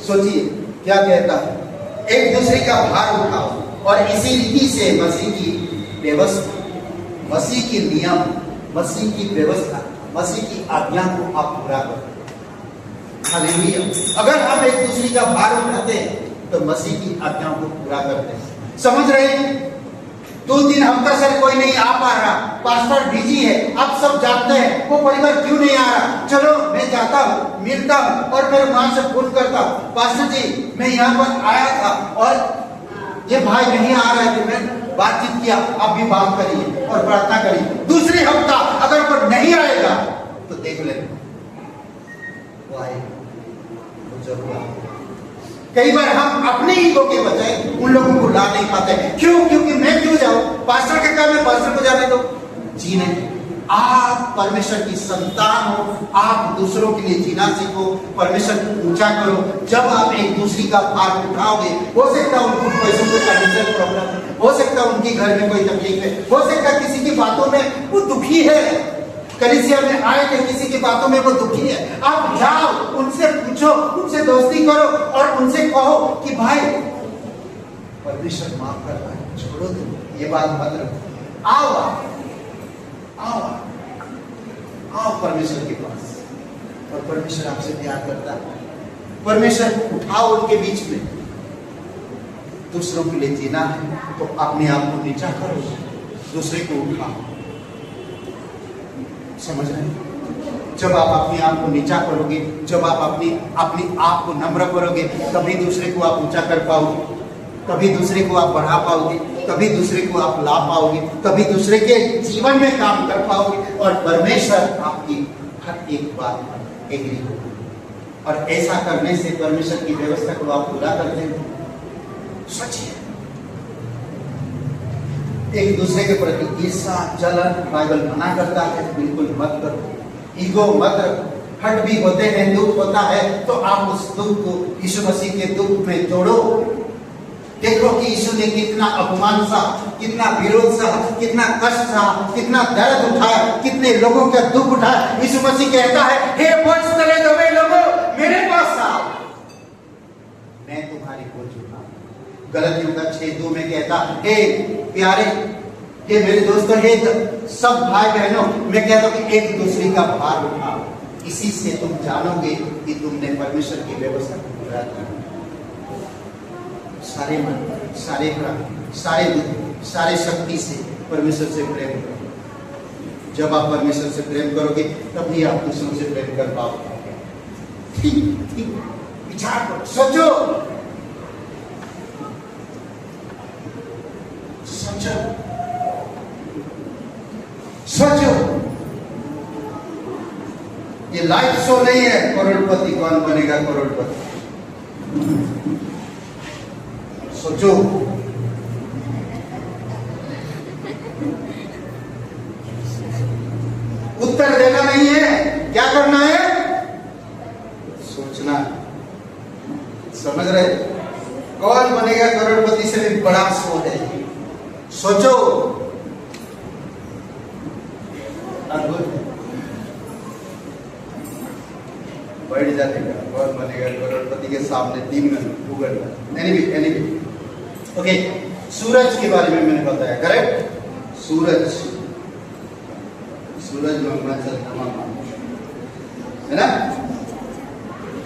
A: सोचिए क्या कहता है, एक दूसरे का भार उठाओ और इसी रीति से मसीह की व्यवस्था, मसीह की नियम, मसीह की व्यवस्था, मसीह की आज्ञा को आप पूरा करो। हालेलुया। अगर हम एक दूसरे का भार उठाते हैं तो मसीह की आज्ञाओं को पूरा करते हैं। समझ रहे हैं? 2-3 हफ्ता से कोई नहीं आ पा रहा, पास्टर बिजी है, आप सब जानते हैं, वो परिवार क्यों नहीं आ रहा? चलो मैं जाता हूँ, मिलता हूँ और फिर वहां से फोन करता हूँ, पास्टर जी मैं यहाँ पर आया था और ये भाई नहीं आ रहे थे, मैं बातचीत किया, आप भी बात करिए और प्रार्थना करिए। दूसरी हफ्ता अगर वो नहीं आएगा तो देख लेना वो आएगा, वो जरूर आएगा। कई बार हम अपने ईगो के बजाय उन लोगों को ला नहीं पाते। क्यों? क्योंकि मैं क्यों जाऊं, पास्टर के काम में पास्टर को जाने दो। जी नहीं, आप परमेश्वर की संतान हो, आप दूसरों के लिए जीना सीखो, परमेश्वर को ऊंचा करो। जब आप एक दूसरे का भार उठाओगे, हो सकता है उनको पैसों के फाइनेंशियल प्रॉब्लम है, हो सकता है उनके घर में कोई तकलीफ है, हो सकता है किसी की बातों में वो दुखी है, कलीसिया में आए थे किसी की बातों में वो दुखी है, आप जाओ उनसे पूछो, उनसे दोस्ती करो और उनसे कहो कि भाई परमेश्वर माफ कर रहा है, छोड़ो तुम ये बात मत रखो, आओ आओ आओ परमेश्वर के पास। और परमेश्वर आपसे प्यार करता है, परमेश्वर उठाओ उनके बीच में। दूसरों के लिए जीना है तो अपने आप को नीचा करो, दूसरे को उठाओ। समझ रहे हैं? जब आप अपने आप को नीचा करोगे, जब आप अपने आप को नम्र करोगे, तभी दूसरे को आप ऊंचा कर पाओगे, तभी दूसरे को आप बढ़ा पाओगे, तभी दूसरे को आप ला पाओगे, तभी दूसरे के जीवन में काम कर पाओगे और परमेश्वर आपकी हर एक बात पर एग्री होगा। और ऐसा करने से परमेश्वर की व्यवस्था को आप पूरा करते हो। सोचिए, एक दूसरे के प्रति ईर्ष्या, जलन बाइबल मना करता है, बिल्कुल मत करो। ईगो मत रखो। हट भी होते हैं, दुख होता है तो आप उस दुख को यीशु मसीह के दुख में जोड़ो। देखो कि यीशु ने कितना अपमान सहा, कितना विरोध सहा, कितना कष्ट सहा, कितना दर्द उठाया, कितने लोगों का दुख उठाया। यीशु मसीह कहता है, हे बोझ तले दबे लोगों, मेरे पास आओ, मैं तुम्हारी बोझ उठाऊंगा। गलतियों का 6:2 में कहता, हे प्यारे, हे मेरे दोस्तों, हे सब भाई बहनों, मैं कहता हूं कि एक दूसरे का भार उठाओ, इसी से तुम जानोगे कि तुमने परमेश्वर की व्यवस्था को पूरा किया। सारे मन, सारे प्राण, सारे बुद्धि, सारे शक्ति से परमेश्वर से प्रेम करो। जब आप परमेश्वर से प्रेम करोगे तभी आप दूसरों से प्रेम कर पाओगे। ठीक, विचार करो, सोचो, सोचो। ये लाइफ शो नहीं है करोड़पति कौन बनेगा करोड़पति। सोचो, उत्तर देना नहीं है, क्या करना है? सोचना। समझ रहे? कौन बनेगा करोड़पति से भी बड़ा शो है। सोचो, अद्भुत बैठ जाने का, कौन बनेगा करोड़पति के सामने 3 मिनट गूगल पर। एनीवे ओके, सूरज के बारे में मैंने बताया, करेक्ट? सूरज मंगना चंद्रमा है ना,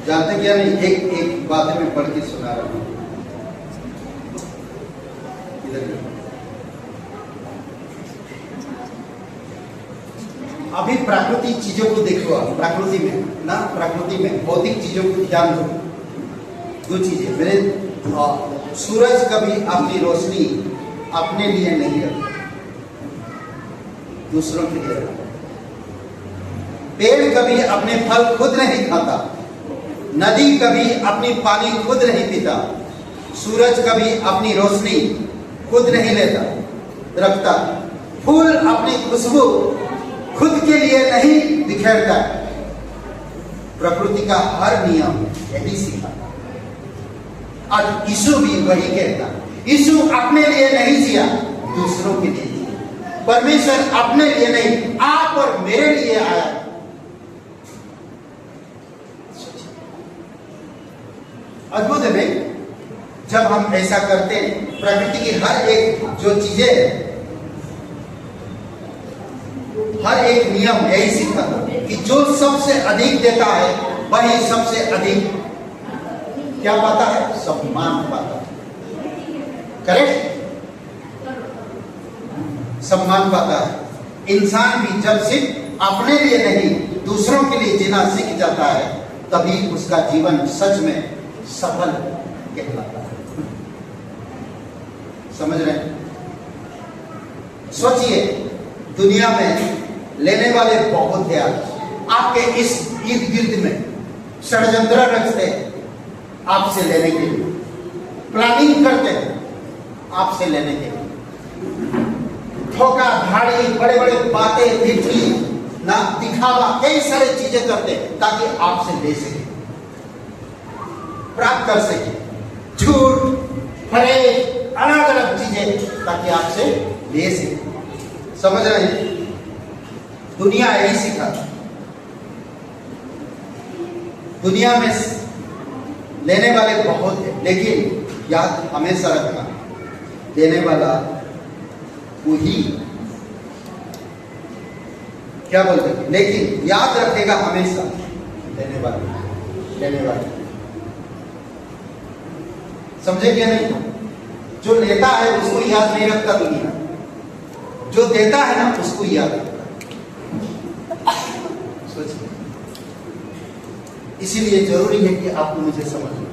A: जानते क्या नहीं? एक बात मैं पढ़ के सुना रहा हूं। अभी प्राकृतिक चीजों को देखो, आप प्रकृति में ना, प्रकृति में भौतिक चीजों को ध्यान दो। 2 चीजें मेरे, सूरज कभी अपनी रोशनी अपने लिए नहीं रखता, दूसरों के लिए रखता। पेड़ कभी अपने फल खुद नहीं खाता, नदी कभी अपनी पानी खुद नहीं पीता, सूरज कभी अपनी रोशनी खुद नहीं लेता रखता, फूल अपनी खुशबू खुद के लिए नहीं बिखेरता। प्रकृति का हर नियम यही सिखाता। और यीशु भी वही कहता, यीशु अपने लिए नहीं जिया, दूसरों के लिए जिया। परमेश्वर अपने लिए नहीं, आप और मेरे लिए आया। अद्भुत है भाई, जब हम ऐसा करते हैं। प्रकृति की हर एक जो चीजें है, हर एक नियम यही सिखाता कि जो सबसे अधिक देता है वही सबसे अधिक क्या पाता है? सम्मान पाता है। करेक्ट? सम्मान पाता है। इंसान भी जब सिर्फ अपने लिए नहीं दूसरों के लिए जीना सीख जाता है, तभी उसका जीवन सच में सफल कहलाता है। समझ रहे हैं? सोचिए, दुनिया में लेने वाले बहुत हैं। आपके इस इर्द गिर्द में षड्यंत्र रचते हैं आपसे लेने के लिए, प्लानिंग करते हैं आपसे लेने के लिए, धोखा धाड़ी, बड़े बड़े बातें, भिठी ना, दिखावा, कई सारी चीजें करते हैं ताकि आपसे ले सके, प्राप्त कर सके। झूठ, फरेब, अलग अलग चीजें ताकि आपसे ले सके। समझ रहे हैं? दुनिया यही सिखाती। दुनिया में लेने वाले बहुत हैं, लेकिन याद हमेशा रखना, देने वाला वही, क्या बोलते हैं, लेकिन याद रखेगा हमेशा देने वाले। समझे क्या नहीं? जो लेता है उसको याद नहीं रखता दुनिया, जो देता है ना उसको याद रखता। सोचिए, इसीलिए जरूरी है कि आपको मुझे समझना।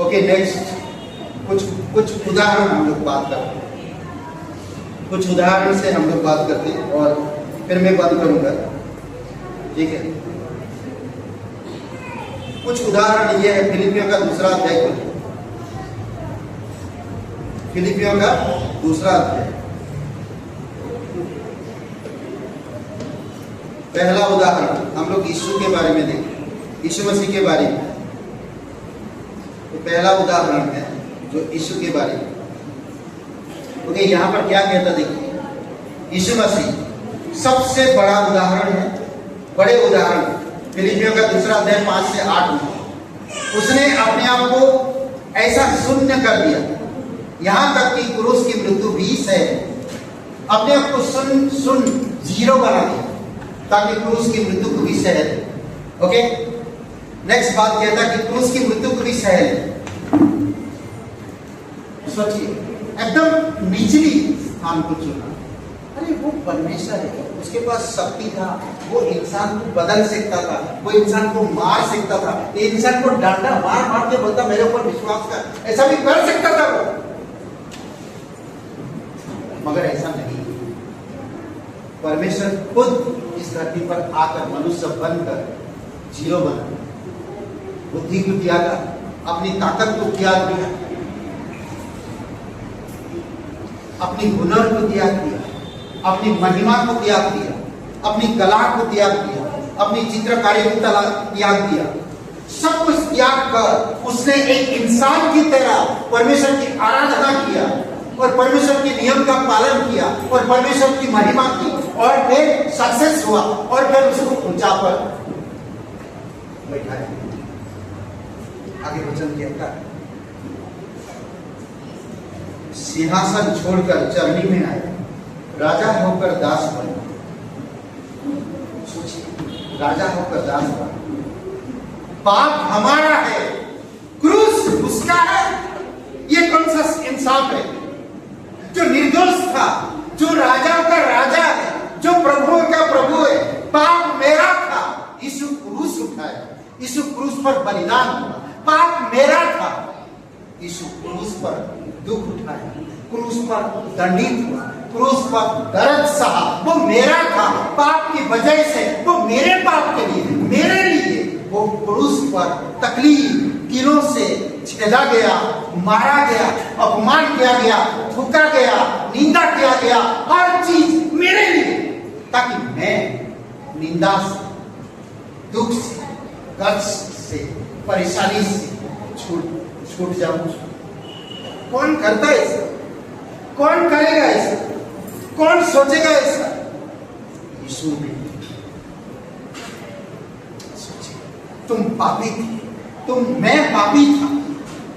A: ओके, नेक्स्ट कुछ उदाहरण हम लोग बात करते हैं। कुछ उदाहरण से हम लोग बात करते हैं और फिर मैं बंद करूंगा, ठीक है? कुछ उदाहरण ये है, फिलिपियों का 2 अध्याय। फिलिपियों का 2 अध्याय, पहला उदाहरण हम लोग यीशु के बारे में देखें, यीशु मसीह के बारे में। तो पहला उदाहरण है जो यीशु के बारे में। ओके, यहाँ पर क्या कहता देखिए, यीशु मसीह सबसे बड़ा उदाहरण है, बड़े उदाहरण। फिलिपियों का 2 अध्याय 5 से 8 में उसने अपने आप को ऐसा शून्य कर दिया, यहां तक कि क्रूस की मृत्यु 20 है, अपने आप को शून्य जीरो बना दिया ताकि क्रूस की मृत्यु को भी सहल। ओके, नेक्स्ट बात कहता है कि क्रूस की मृत्यु को भी सहल। सोचिए, एकदम निचली स्थान को चुना। अरे वो परमेश्वर है, उसके पास शक्ति था, वो इंसान को बदल सकता था, वो इंसान को मार सकता था, ये इंसान को डांटा मार मार के बोलता मेरे ऊपर विश्वास कर, ऐसा भी कर सकता था वो, मगर ऐसा नहीं। परमेश्वर खुद इस धरती पर आकर मनुष्य बनकर जीरो बना, बुद्धि को त्यागा, अपनी ताकत को त्याग दिया, अपनी हुनर को त्याग दिया, अपनी महिमा को त्याग दिया, अपनी कला को त्याग दिया, अपनी चित्रकारी को त्याग दिया, सब कुछ त्याग कर उसने एक इंसान की तरह परमेश्वर की आराधना किया और परमेश्वर के नियम का पालन किया और परमेश्वर की महिमा की और फिर सक्सेस हुआ और फिर उसको ऊंचा पर बैठाया। आगे वचन कहता है, सिंहासन छोड़कर चरनी में आया, राजा होकर दास बना। सोचिए, राजा होकर दास बना। पाप हमारा है, क्रूस उसका है। ये कौन सा इंसाफ है? जो निर्दोष था, जो राजाओं का राजा है, जो प्रभुओं का प्रभु है, पाप मेरा था, यीशु क्रूस उठाया, यीशु क्रूस पर बलिदान हुआ। पाप मेरा था, यीशु क्रूस पर दुख उठाया, क्रूस पर दंडित हुआ, क्रूस पर दर्द सहा, वो मेरा था। पाप की वजह से वो मेरे पाप के लिए, मेरे लिए वो क्रूस पर तकलीफ किलों से छेदा गया, मारा गया, अपमान किया गया, थूका गया, निंदा किया गया, हर चीज मेरे लिए, ताकि मैं निंदा से, दुख से, कष्ट से, परेशानी से छूट जाऊं। कौन करता है ऐसा? कौन करेगा ऐसा? कौन सोचेगा ऐसा? यीशु ने। सोचिए, तुम पापी थे, मैं पापी था,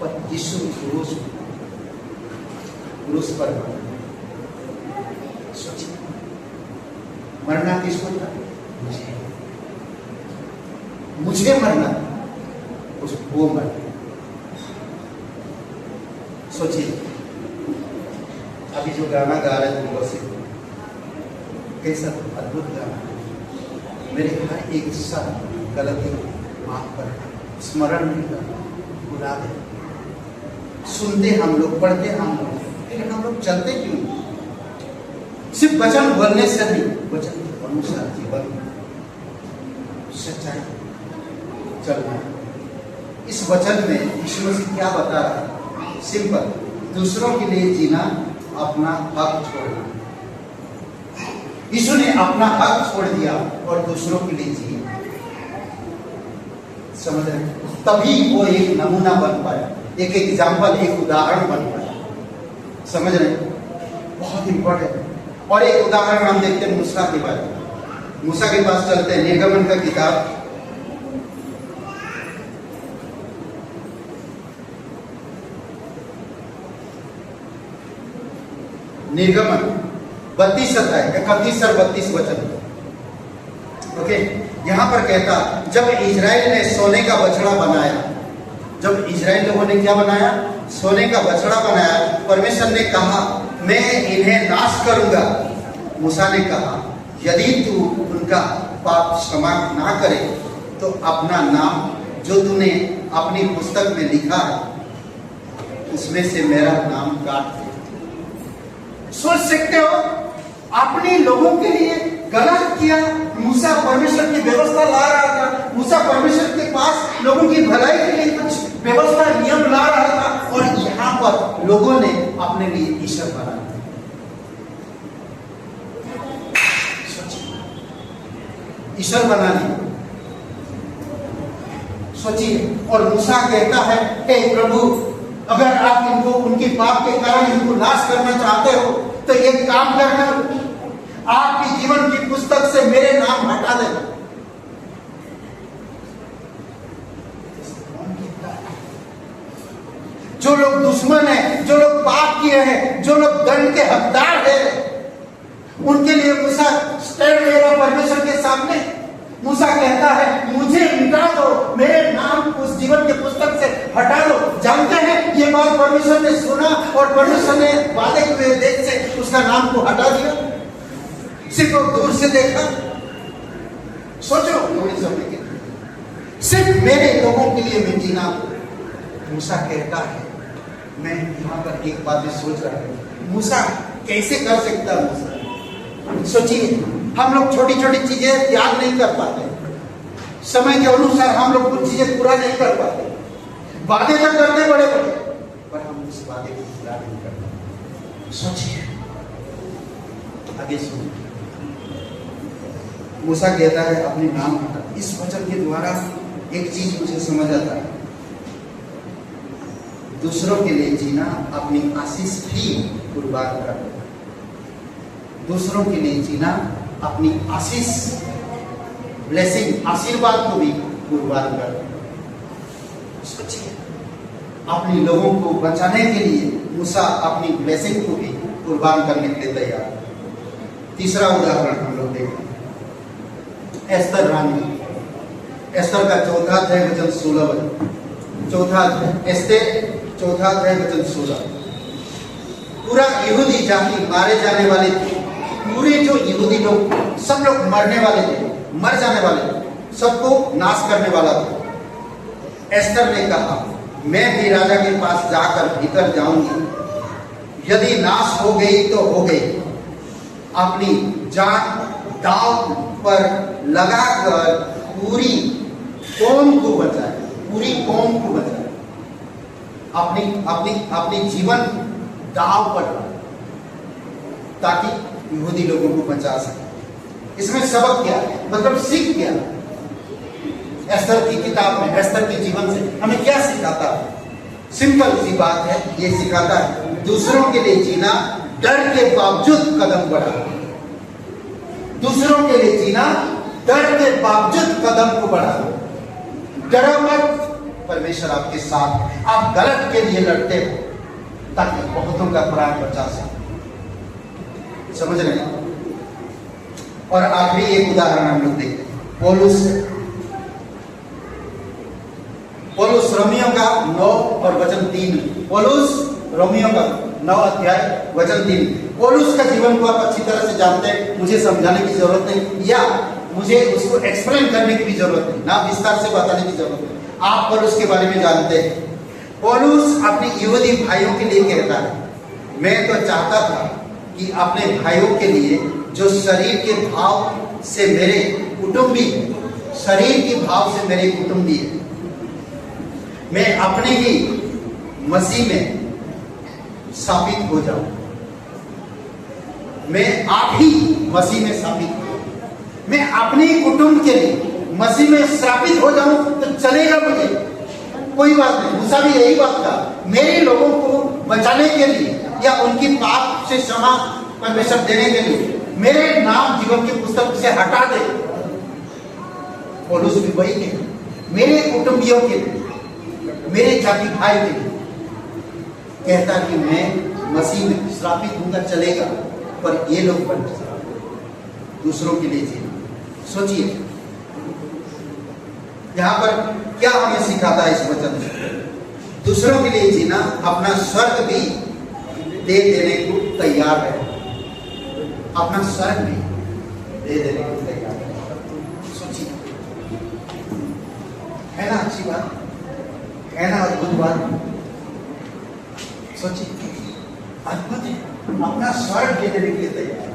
A: पर यीशु क्रूस पर मरा। सोचिए, मरना किसको था? मुझे मरना, वो मर। सोचिए, अभी जो गाना गा रहे थे वो कैसा अद्भुत गाना, मेरे हर एक शब्द गलती माफ कर, स्मरण नहीं करना, भुला दे। सुनते हम लोग, पढ़ते हम लोग, लेकिन हम लोग चलते क्यों? सिर्फ वचन बोलने से नहीं, वचन के अनुसार जीवन सच्चाई चलना। इस वचन में यीशु मसीह क्या बता रहा है? सिंपल, दूसरों के लिए जीना, अपना हक छोड़ना। यीशु ने अपना हक छोड़ दिया और दूसरों के लिए जिया। समझ रहे? तभी वो एक नमूना बन पाया, एक एग्जाम्पल, एक उदाहरण बन पाया। समझ रहे? बहुत इंपॉर्टेंट। और एक उदाहरण हम देखते हैं मूसा के बारे में। मूसा के पास चलते हैं, निर्गमन का किताब, निर्गमन 32 अध्याय 31 और 32 वचन। ओके, यहां पर कहता, जब इजराइल ने सोने का बछड़ा बनाया, जब इजराइल लोगों ने क्या बनाया? सोने का बछड़ा बनाया। परमेश्वर ने कहा, मैं इन्हें नाश करूंगा। मूसा ने कहा, यदि तू उनका पाप क्षमा ना करे तो अपना नाम जो तूने अपनी पुस्तक में लिखा है उसमें से मेरा नाम काट दे। सोच सकते हो, अपने लोगों के लिए गलत किया। मूसा परमेश्वर की व्यवस्था ला रहा था, मूसा परमेश्वर के पास लोगों की भलाई के लिए कुछ व्यवस्था नियम ला रहा था, और यहाँ पर लोगों ने अपने लिए ईश्वर बना दिया। ईश्वर बना लिया। सोचिए, और मूसा कहता है, हे प्रभु, अगर आप इनको उनके पाप के कारण इनको नाश करना चाहते हो तो एक काम करना, आपकी जीवन की पुस्तक से मेरे नाम हटा देना। किए हैं, जो लोग दंड के हकदार हैं, उनके लिए मूसा स्टैंड ले रहा परमेश्वर के सामने। मूसा कहता है मुझे मिटा दो, मेरे नाम उस जीवन के पुस्तक से हटा दो। जानते हैं ये बात परमेश्वर ने सुना और परमेश्वर ने वादे हुए देश से उसका नाम को हटा दिया। सिर्फ दूर से देखा। सोचो थोड़ी समय के, सिर्फ मेरे लोगों के लिए मैं जीना। मूसा कहता है, मैं यहाँ पर एक बात सोच रहा हूँ, मूसा कैसे कर सकता? मूसा सोचिए, हम लोग छोटी छोटी चीजें त्याग नहीं कर पाते, समय के अनुसार हम लोग कुछ चीजें पूरा नहीं कर पाते, वादे तो करते बड़े बड़े, पर हम उस वादे को पूरा नहीं कर पाते। सोचिए, आगे सुनिए। मूसा कहता है अपने नाम हटा। इस वचन के द्वारा एक चीज मुझे समझ आता है, दूसरों के लिए जीना अपनी आशीष भी कुर्बान करना। दूसरों के लिए जीना अपनी आशीष, ब्लेसिंग, आशीर्वाद को भी कुर्बान करना। सोचिए, अपने लोगों को बचाने के लिए मूसा अपनी ब्लेसिंग को भी कुर्बान करने के लिए तैयार। तीसरा उदाहरण हम लोग देखें, एस्तर रानी। एस्तर का चौथा अध्याय वचन 16, चौथा अध्याय एस्तर चौथा अध्याय वचन 16। पूरा यहूदी जाति मारे जाने वाले थे, पूरे जो यहूदी लोग सब लोग मरने वाले थे, मर जाने वाले थे, सबको नाश करने वाला था। एस्तर ने कहा मैं भी राजा के पास जाकर भीतर जाऊंगी, यदि नाश हो गई तो हो गई, अपनी जान दांव पर लगाकर पूरी कौम को बचाए, पूरी कौम को बचाए, अपनी अपनी अपनी जीवन दांव पर, ताकि यहूदी लोगों को बचा सके। इसमें सबक क्या है, मतलब सीख क्या है? एस्तर की किताब में, एस्तर के जीवन से हमें क्या सिखाता है? सिंपल सी बात है, ये सिखाता है दूसरों के लिए जीना, डर के बावजूद कदम बढ़ाना। दूसरों के लिए जीना, डर के बावजूद कदम को बढ़ाना। डरो मत, परमेश्वर आपके साथ है। आप गलत के लिए लड़ते हो ताकि बहुतों का प्राण बचा सके। समझ रहे हैं? और आखिरी एक उदाहरण हम लोग देखते हैं, पौलुस रोमियो का 9 और वचन 3। पौलुस रोमियो का 9 अध्याय वचन 3। पौलुस का जीवन को आप अच्छी तरह से जानते हैं, मुझे समझाने की जरूरत नहीं, या मुझे उसको एक्सप्लेन करने की भी जरूरत नहीं, ना विस्तार से बताने की जरूरत नहीं। आप पौलुस के बारे में जानते हैं। पौलुस अपने यहूदी भाइयों के लिए कहता है, मैं तो चाहता था कि अपने भाइयों के लिए जो शरीर के भाव से मेरे कुटुंबी, शरीर के भाव से मेरे कुटुंबी है, मैं अपने ही मसीह में स्थापित हो जाऊं, मैं आप ही मसीह में स्थापित हो, मैं अपने ही कुटुंब के लिए मसीह में स्थापित हो जाऊं तो चलेगा मुझे, कोई बात नहीं। मूसा भी यही बात था, मेरे लोगों को बचाने के लिए या उनकी पाप से क्षमा परमेश्वर देने के लिए मेरे नाम जीवन की पुस्तक से हटा दे। पौलुस भी वही है, मेरे कुटुंबियों के लिए, मेरे जाति भाई के लिए कहता कि मैं मसीह में स्थापित होगा, चलेगा, पर ये लोग बन दूसरों के लिए जीना। सोचिए यहां पर क्या हमें सिखाता है इस वचन से? दूसरों के लिए जीना, अपना स्वर्ग भी दे देने को तैयार है, अपना स्वर्ग भी दे देने को तैयार है। सोचिए, है ना अच्छी बात, है ना अद्भुत बात? सोचिए, अद्भुत है, अपना स्वर्ग दे देने के लिए तैयार है।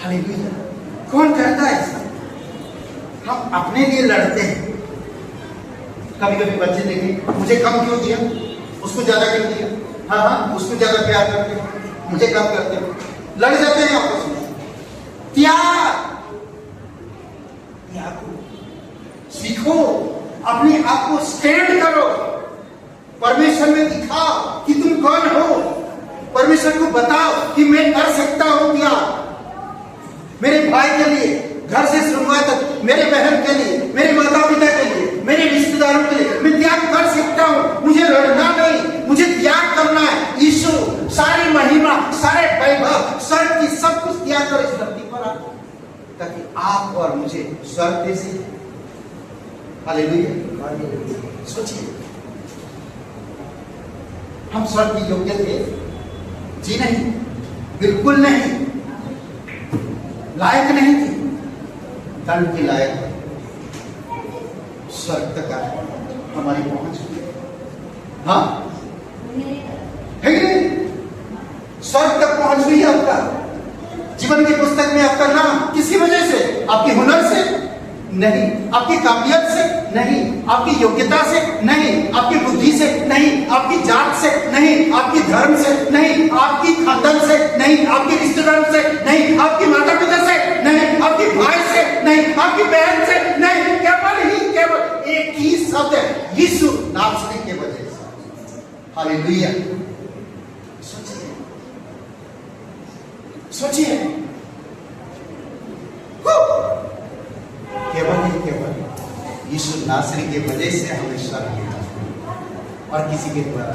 A: हालेलुया। कौन करता है ऐसा? हम अपने लिए लड़ते हैं। कभी कभी बच्चे देखें, मुझे कम क्यों दिया, उसको ज्यादा क्यों दिया, हाँ उसको ज्यादा प्यार करते हैं, मुझे कम करते हैं, लड़ जाते हैं आपस में। त्याग सीखो, अपने आप को स्टैंड करो, परमेश्वर में दिखाओ कि तुम कौन हो, परमेश्वर को बताओ कि मैं कर सकता हूं क्या, मेरे भाई के लिए, घर से शुरुआत तक, मेरे बहन के लिए, मेरे माता पिता के लिए, मेरे रिश्तेदारों के लिए मैं त्याग कर सकता हूं। मुझे लड़ना नहीं, मुझे त्याग करना है, आप और मुझे स्वर्ग कैसे? हालेलुया। सोचिए, हम स्वर्ग के योग्य थे? जी नहीं, बिल्कुल नहीं, लायक नहीं थे, दंड के लायक। स्वर्ग तक आए, हमारी पहुंच हुई। हाँ है कि नहीं? स्वर्ग तक पहुंच हुई है आपका। जीवन की पुस्तक में आपका नाम किसी वजह से? आपके हुनर से नहीं, आपकी काबिलियत से नहीं, आपकी योग्यता से नहीं, आपकी बुद्धि से नहीं, आपकी जात से नहीं, आपकी धर्म से नहीं, आपकी खानदान से नहीं, आपके रिश्तेदारों से नहीं, आपकी माता पिता से नहीं, आपकी भाई से नहीं, आपकी बहन से नहीं, केवल एक ही शब्द है, यीशु नासरी के वजह से। हालेलुया। सोचिए, सोचिए, केवल यीशु नासरी के वजह से हमें स्वर्ग मिला और किसी के द्वारा।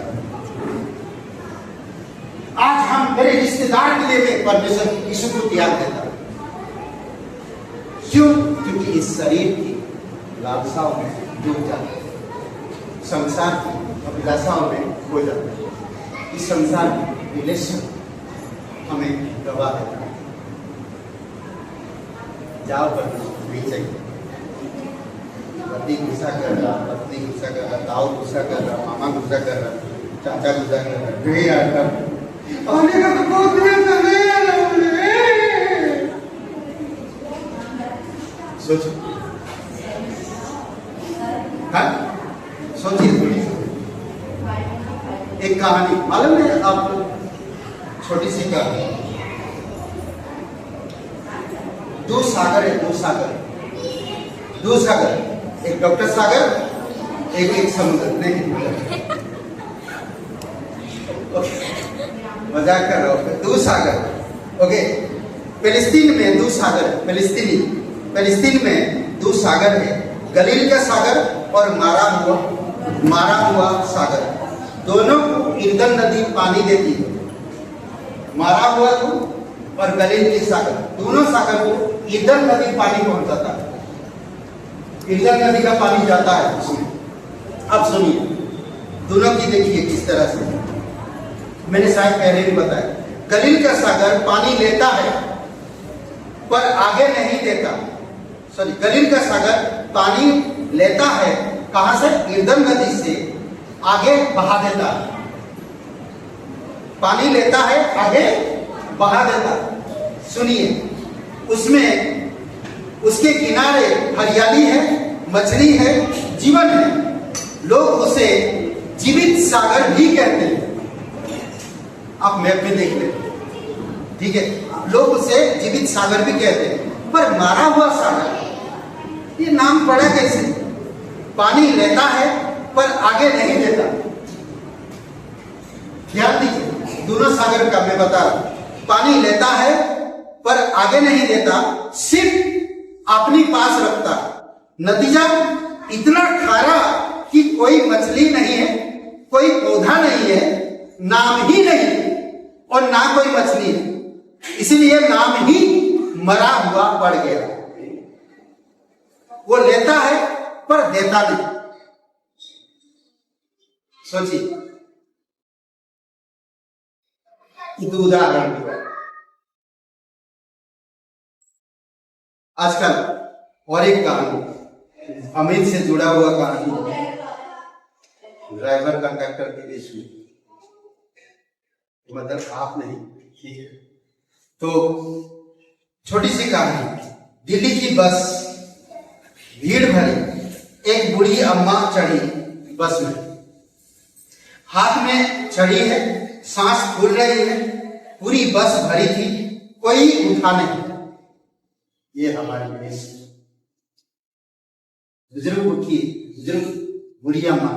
A: आज हम मेरे रिश्तेदार के लिए परमेश्वर यीशु को त्याग देता। क्यों? क्योंकि इस शरीर की लालसाओं में डूब जाते, संसार की अभिलाषाओं में खो जाते, इस संसार की रिलेशन हमें दबा देता। जाओ परमेश्वर नहीं चाहिए। पति गुस्सा कर रहा, पत्नी गुस्सा कर रहा, ताऊ गुस्सा कर रहा, मामा गुस्सा कर रहा, चाचा गुस्सा कर रहा, नहीं आता आने का तो बहुत सोचो, हाँ सोचिए थोड़ी। एक कहानी मालूम है आपको? छोटी सी कहानी। दो सागर है, दो सागर, दो सागर, एक डॉक्टर सागर, एक समुद्र। नहीं मजाक कर रहा हूं। दो सागर, ओके। फिलिस्तीन में दो सागर, फिलिस्तीन में दो सागर है, गलील का सागर और मारा हुआ सागर। दोनों को यरदन नदी पानी देती है, मारा हुआ को और गलील के सागर, दोनों सागर को यरदन नदी पानी पहुंचाता है। यरदन नदी का पानी जाता है उसमें। अब सुनिए, दोनों की देखिए किस तरह से, मैंने शायद पहले भी बताया। गलील का सागर पानी लेता है पर आगे नहीं देता। सॉरी, गलील का सागर पानी लेता है, कहां से? यरदन नदी से आगे बहा देता है। पानी लेता है, आगे बहा देता। सुनिए, उसमें उसके किनारे हरियाली है, मछली है, जीवन है। लोग उसे जीवित सागर भी कहते हैं। आप मैप में देख लें, ठीक है? लोग उसे जीवित सागर भी कहते हैं। पर मारा हुआ सागर, ये नाम पड़ा कैसे? पानी लेता है पर आगे नहीं देता। ध्यान दीजिए, दोनों सागर का मैं बता रहा हूं। पानी लेता है पर आगे नहीं देता, सिर्फ अपनी पास रखता। नतीजा इतना खारा कि कोई मछली नहीं है, कोई पौधा नहीं है, नाम ही नहीं और ना कोई मछली है, इसलिए नाम ही मरा हुआ पड़ गया। वो लेता है पर देता नहीं। सोचिए, उदाहरण आजकल और एक कहानी, अमीर से जुड़ा हुआ कहानी, ड्राइवर कंडक्टर के बीच में, मतलब आप नहीं, ठीक है? तो छोटी सी कहानी। दिल्ली की बस भीड़ भरी, एक बूढ़ी अम्मा चढ़ी बस में, हाथ में छड़ी है, सांस फूल रही है, पूरी बस भरी थी, कोई उठा नहीं। ये हमारी देश बुजुर्ग बूढ़ी अम्मा,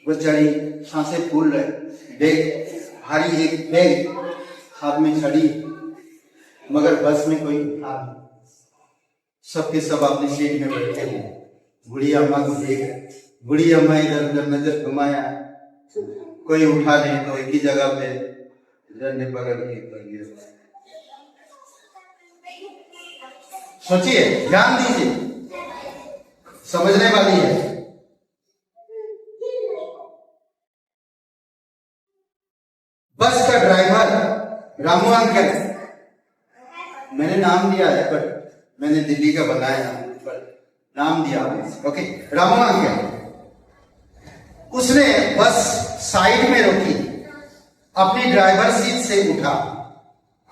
A: वो चढ़ी, सांसें फूल रहे, बैग भारी, एक बैग, हाथ में छड़ी, मगर बस में कोई उठा नहीं। सबके सब अपनी सीट में बैठे हैं, बूढ़ी अम्मा को देख रहे। बूढ़ी अम्मा इधर उधर नजर घुमाया, कोई उठा नहीं, तो एक ही जगह पे डंडे पकड़ के कर दिया। सोचिए, ध्यान दीजिए, समझने वाली है। बस का ड्राइवर रामू अंकल, मैंने नाम दिया है पर मैंने दिल्ली का बनाया पर नाम दिया। ओके, रामू अंकल, उसने बस साइड में रोकी, अपनी ड्राइवर सीट से उठा,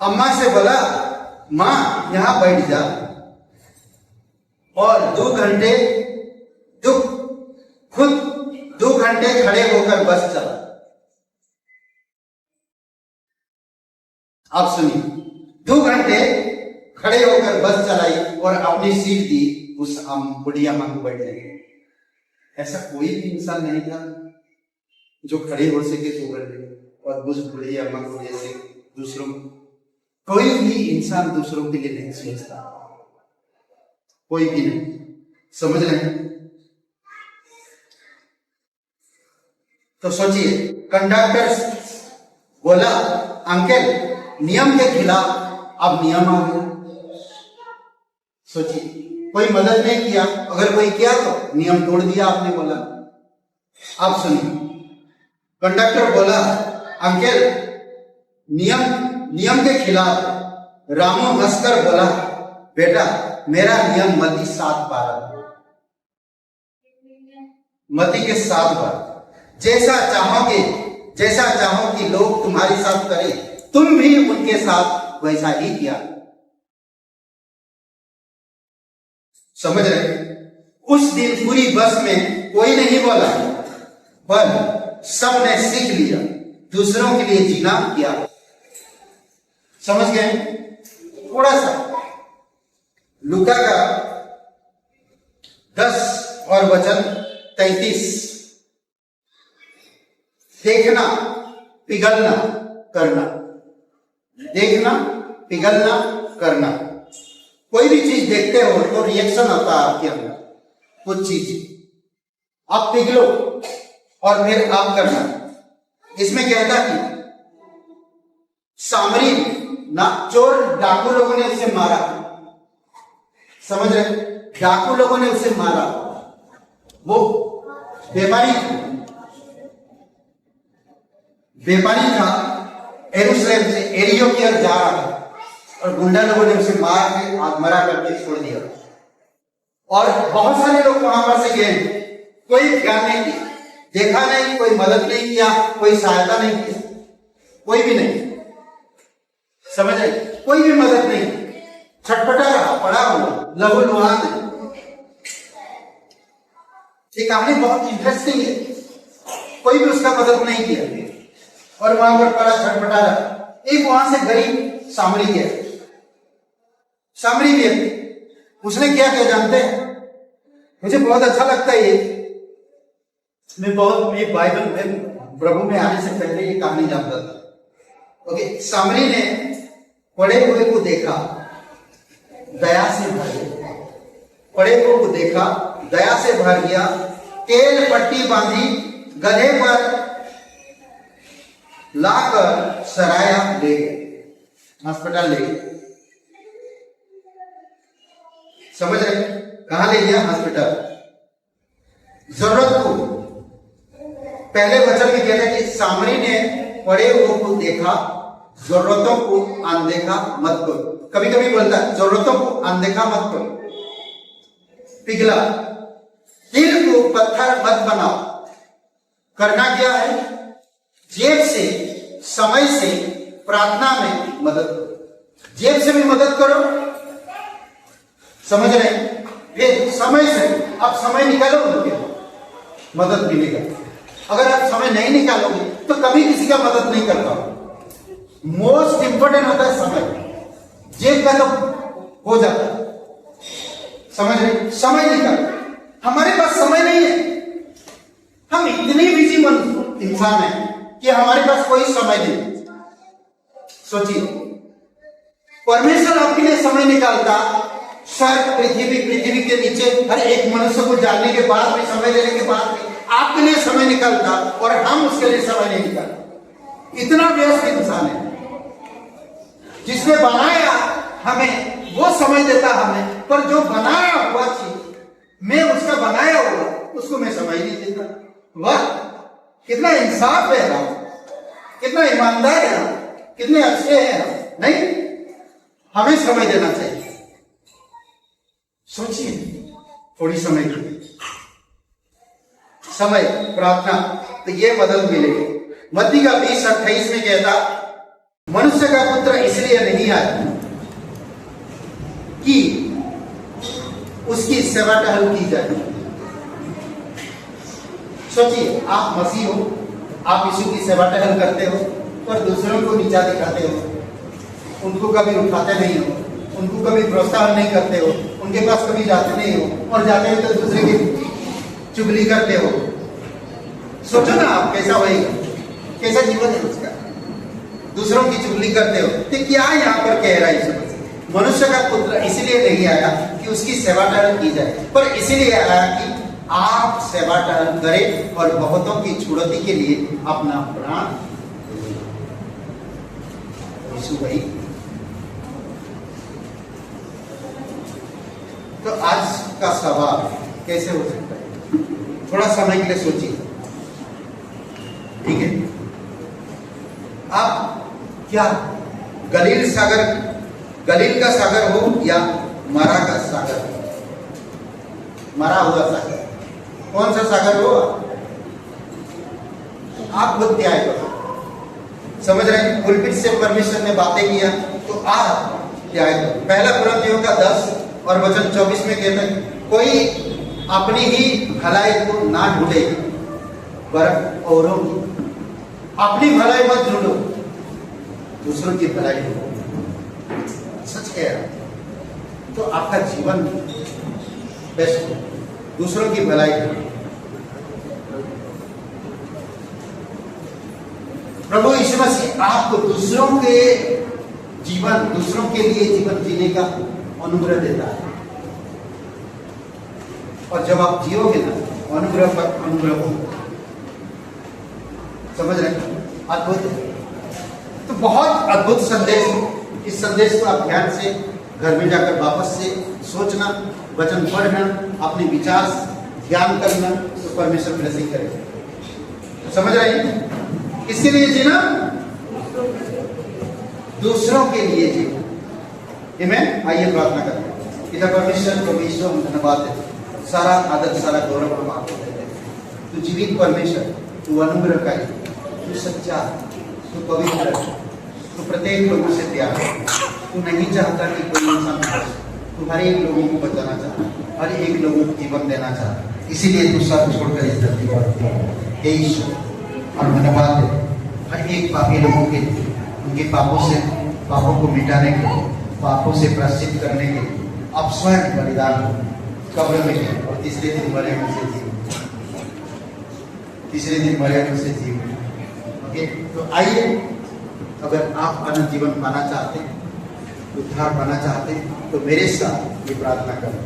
A: अम्मा से बोला, मां यहां बैठ जा, और 2 घंटे खुद 2 घंटे खड़े होकर बस चला। आप सुनिए, 2 घंटे खड़े होकर बस चलाई और अपनी सीट दी उस बुढ़िया मां को बैठने के। ऐसा कोई भी इंसान नहीं था जो खड़े हो सके 2 घंटे, और उस बुढ़िया मां को जैसे दूसरों, कोई भी इंसान दूसरों के लिए नहीं सोचता, कोई भी नहीं, समझ रहे हैं? तो सोचिए, कंडक्टर बोला, अंकल नियम के खिलाफ अब नियम आ गया। सोचिए, कोई मदद नहीं किया, अगर कोई किया तो नियम तोड़ दिया आपने, बोला। आप सुनिए, कंडक्टर बोला, अंकल नियम के खिलाफ। रामू हंसकर बोला, बेटा मेरा नियम मती 7 बार, मती के 7 बार। जैसा चाहो कि लोग तुम्हारे साथ करें, तुम भी उनके साथ वैसा ही किया। समझ रहे? उस दिन पूरी बस में कोई नहीं बोला, पर सबने सीख लिया, दूसरों के लिए जीना किया। समझ गए? थोड़ा सा लूका का 10 और वचन 33, देखना पिघलना करना, देखना पिघलना करना। कोई भी चीज देखते हो तो रिएक्शन आता है आपके अंदर, कुछ चीज आप पिघलो और फिर आप करना। इसमें कहता कि सामरी ना, चोर डाकू लोगों ने उसे मारा, समझ रहे? डाकू लोगों ने उसे मारा, वो व्यापारी था, यरूशलेम से एरियो की ओर जा रहा था, और गुंडा लोगों ने उसे मार के आत्मरा करके छोड़ दिया। और बहुत सारे लोग वहां पर से गए, कोई ध्यान नहीं दिया, देखा नहीं, कोई मदद नहीं किया, कोई सहायता नहीं किया, कोई भी नहीं, समझ रहे? कोई भी मदद नहीं, छटपटा रहा, पड़ा हुआ, लहू लुहान। ये कहानी बहुत इंटरेस्टिंग है, कोई भी उसका मदद नहीं किया और वहां पर पड़ा छटपटा रहा। एक वहां से गरीब सामरी गया, सामरी व्यक्ति, उसने क्या किया जानते हैं? मुझे बहुत अच्छा लगता है ये, मैं बाइबल में प्रभु में आने से पहले ये कहानी जानता था। ओके, सामरी ने पड़े हुए को देखा, दया से भर गया, पड़े हुए को देखा, दया से भर गया, तेल पट्टी बांधी, गधे पर लाकर सराया ले गए, अस्पताल ले गए। समझ रहे? कहां ले गया? हॉस्पिटल। जरूरत को, पहले वचन में कहते हैं कि सामरी ने पड़े हुए को देखा, जरूरतों को अनदेखा मत करो। कभी कभी बोलता है जरूरतों को अनदेखा मत करो। पिघला, दिल को पत्थर मत बनाओ। करना क्या है? जेब से, समय से, प्रार्थना में मदद करो। जेब से भी मदद करो, समझ रहे? फिर समय से, आप समय निकालोगे मदद मिलेगा। अगर आप समय नहीं निकालोगे तो कभी किसी का मदद नहीं कर पाओगे। मोस्ट इंपोर्टेंट होता है समय, जेब का तो हो जाता है, समझ रहे? समय निकालो। हमारे पास समय नहीं है, हम इतने बिजी इंसान हैं कि हमारे पास कोई समय नहीं। सोचिए, परमेश्वर आपके लिए समय निकालता, सर पृथ्वी के नीचे हर एक मनुष्य को जानने के बाद भी, समय देने के बाद भी आपके लिए समय निकालता, और हम उसके लिए समय नहीं निकालते। इतना व्यस्त इंसान है जिसने बनाया हमें वो समय देता हमें, पर जो बनाया हुआ चीज, मैं उसका बनाया हुआ, उसको मैं समय नहीं देता। वाह, कितना इंसाफ है हम, कितना ईमानदार है हम, कितने अच्छे हैं हम। नहीं, हमें समय देना चाहिए। सोचिए थोड़ी समय के लिए, समय प्रार्थना, तो ये मदद मिलेगी। मत्ती का 20:28 में कहता, मनुष्य का पुत्र इसलिए नहीं आया कि उसकी सेवा टहल की जाए। सोचिए, आप मसीह हो, आप यीशु की सेवा टहल करते हो, पर दूसरों को नीचा दिखाते हो, उनको कभी उठाते नहीं हो, उनको कभी प्रोत्साहन नहीं करते हो, उनके पास कभी जाते नहीं हो, और जाते हो तो दूसरे की चुगली करते हो। सोचो ना आप कैसा होएगा, कैसा जीवन है उसका। दूसरों की चुगली करते हो, तो क्या यहाँ पर कह रहा है यीशु मसीह? मनुष्य का पुत्र इसलिए नहीं आया कि उसकी सेवा टहल की जाए, पर इसलिए आया कि आप सेवा टहल करें और बहुतों की छुड़ौती के लिए अपना प्राण। यीशु भाई, तो आज का सवाल कैसे हो सकता है? थोड़ा समय के लिए सोचिए, ठीक है? आप क्या गलील का सागर हो या मरा का सागर? मरा हुआ सागर, कौन सा सागर हो? आप खुद त्याग करो। समझ रहे हैं? पुलपिट से परमेश्वर ने बातें किया, तो आप त्याग करो। पहला कुरिन्थियों का 10 और वचन 24 में कहते हैं, कोई अपनी ही भलाई को ना ढूंढे, पर औरों की। अपनी भलाई मत ढूंढो, दूसरों की भलाई ढूंढो। सच कह रहा हूं, तो आपका जीवन बेस्ट हो। दूसरों की भलाई ढूंढो। प्रभु यीशु मसीह आपको दूसरों के लिए जीवन जीने का अनुग्रह देता है, और जब आप जियोगे ना, अनुग्रह पर अनुग्रह होगा। समझ रहे हैं? अद्भुत है। तो बहुत अद्भुत संदेश। इस संदेश को आप ध्यान से घर में जाकर वापस से सोचना, वचन पढ़ना, अपने विचार ध्यान करना, तो परमेश्वर ब्लेसिंग करेगा। समझ रहे हैं? किसके लिए जीना? दूसरों के लिए जीना। आमेन। आइए प्रार्थना करते हैं। पिता परमेश्वर, परमेश्वर हम धन्यवाद देते, सारा आदर, सारा गौरव हम आपको देते हैं। तू जीवित परमेश्वर, तू अनुग्रहकारी, तू सच्चा, तू पवित्र, तू प्रत्येक लोगों से प्यार। तू नहीं चाहता कि कोई इंसान फंसे, तू हर एक लोगों को बचाना चाहता, हर एक लोगों को जीवन देना चाहता, इसीलिए तू सब छोड़कर इस धरती पर। हे ईश्वर, और धन्यवाद दे हर एक पापी लोगों के, उनके पापों को मिटाने के, पापों से प्रायश्चित करने के अब स्वयं बलिदान कब्र में, और तीसरे दिन मरे हुए से जीव। ओके, तो आइए, अगर आप अनंत जीवन पाना चाहते हैं, उद्धार पाना चाहते हैं, तो मेरे साथ ये प्रार्थना करें।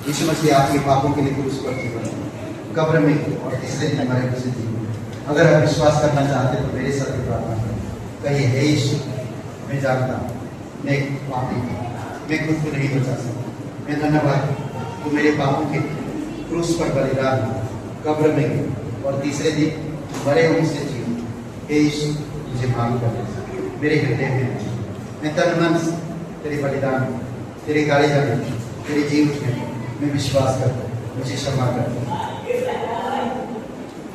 A: यीशु मसीह आपके पापों के लिए क्रूस पर जीवन, कब्र में, और तीसरे दिन मरे हुए से जीवन। अगर आप विश्वास करना चाहते हैं तो मेरे साथ ये प्रार्थना करें। कहिए, हे यीशु, मैं जानता हूँ मैं पापी हूँ, मैं खुद को नहीं बचा सकता। मैं धन्यवाद, तो मेरे पापों के क्रूस पर बलिदान, कब्र में, और तीसरे दिन मरे उनसे जीवन। हे यीशु, मुझे माफ कर दे, मेरे हृदय में मैं तन मन से तेरे बलिदान, तेरे गाड़े जाने, तेरे जीवन में मैं विश्वास करता हूँ, मुझे क्षमा कर दे।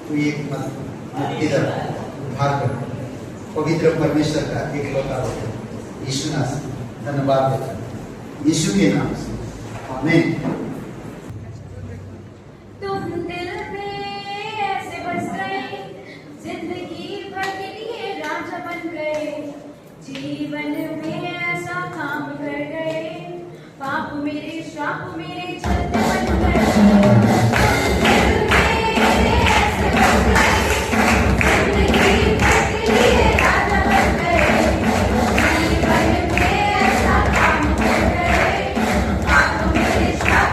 A: तो ये मुक्ति दर उद्धार कर, पवित्र परमेश्वर का एक लौता होता है। यीशु नाम से धन्यवाद देता है, यीशु के नाम से, आमीन।
B: तुम दिल में ऐसे बस गए, जिंदगी भर के लिए राजा बन गए, जीवन में ऐसा काम कर गए, पाप मेरे श्राप मेरे चलते बन गए। Stop.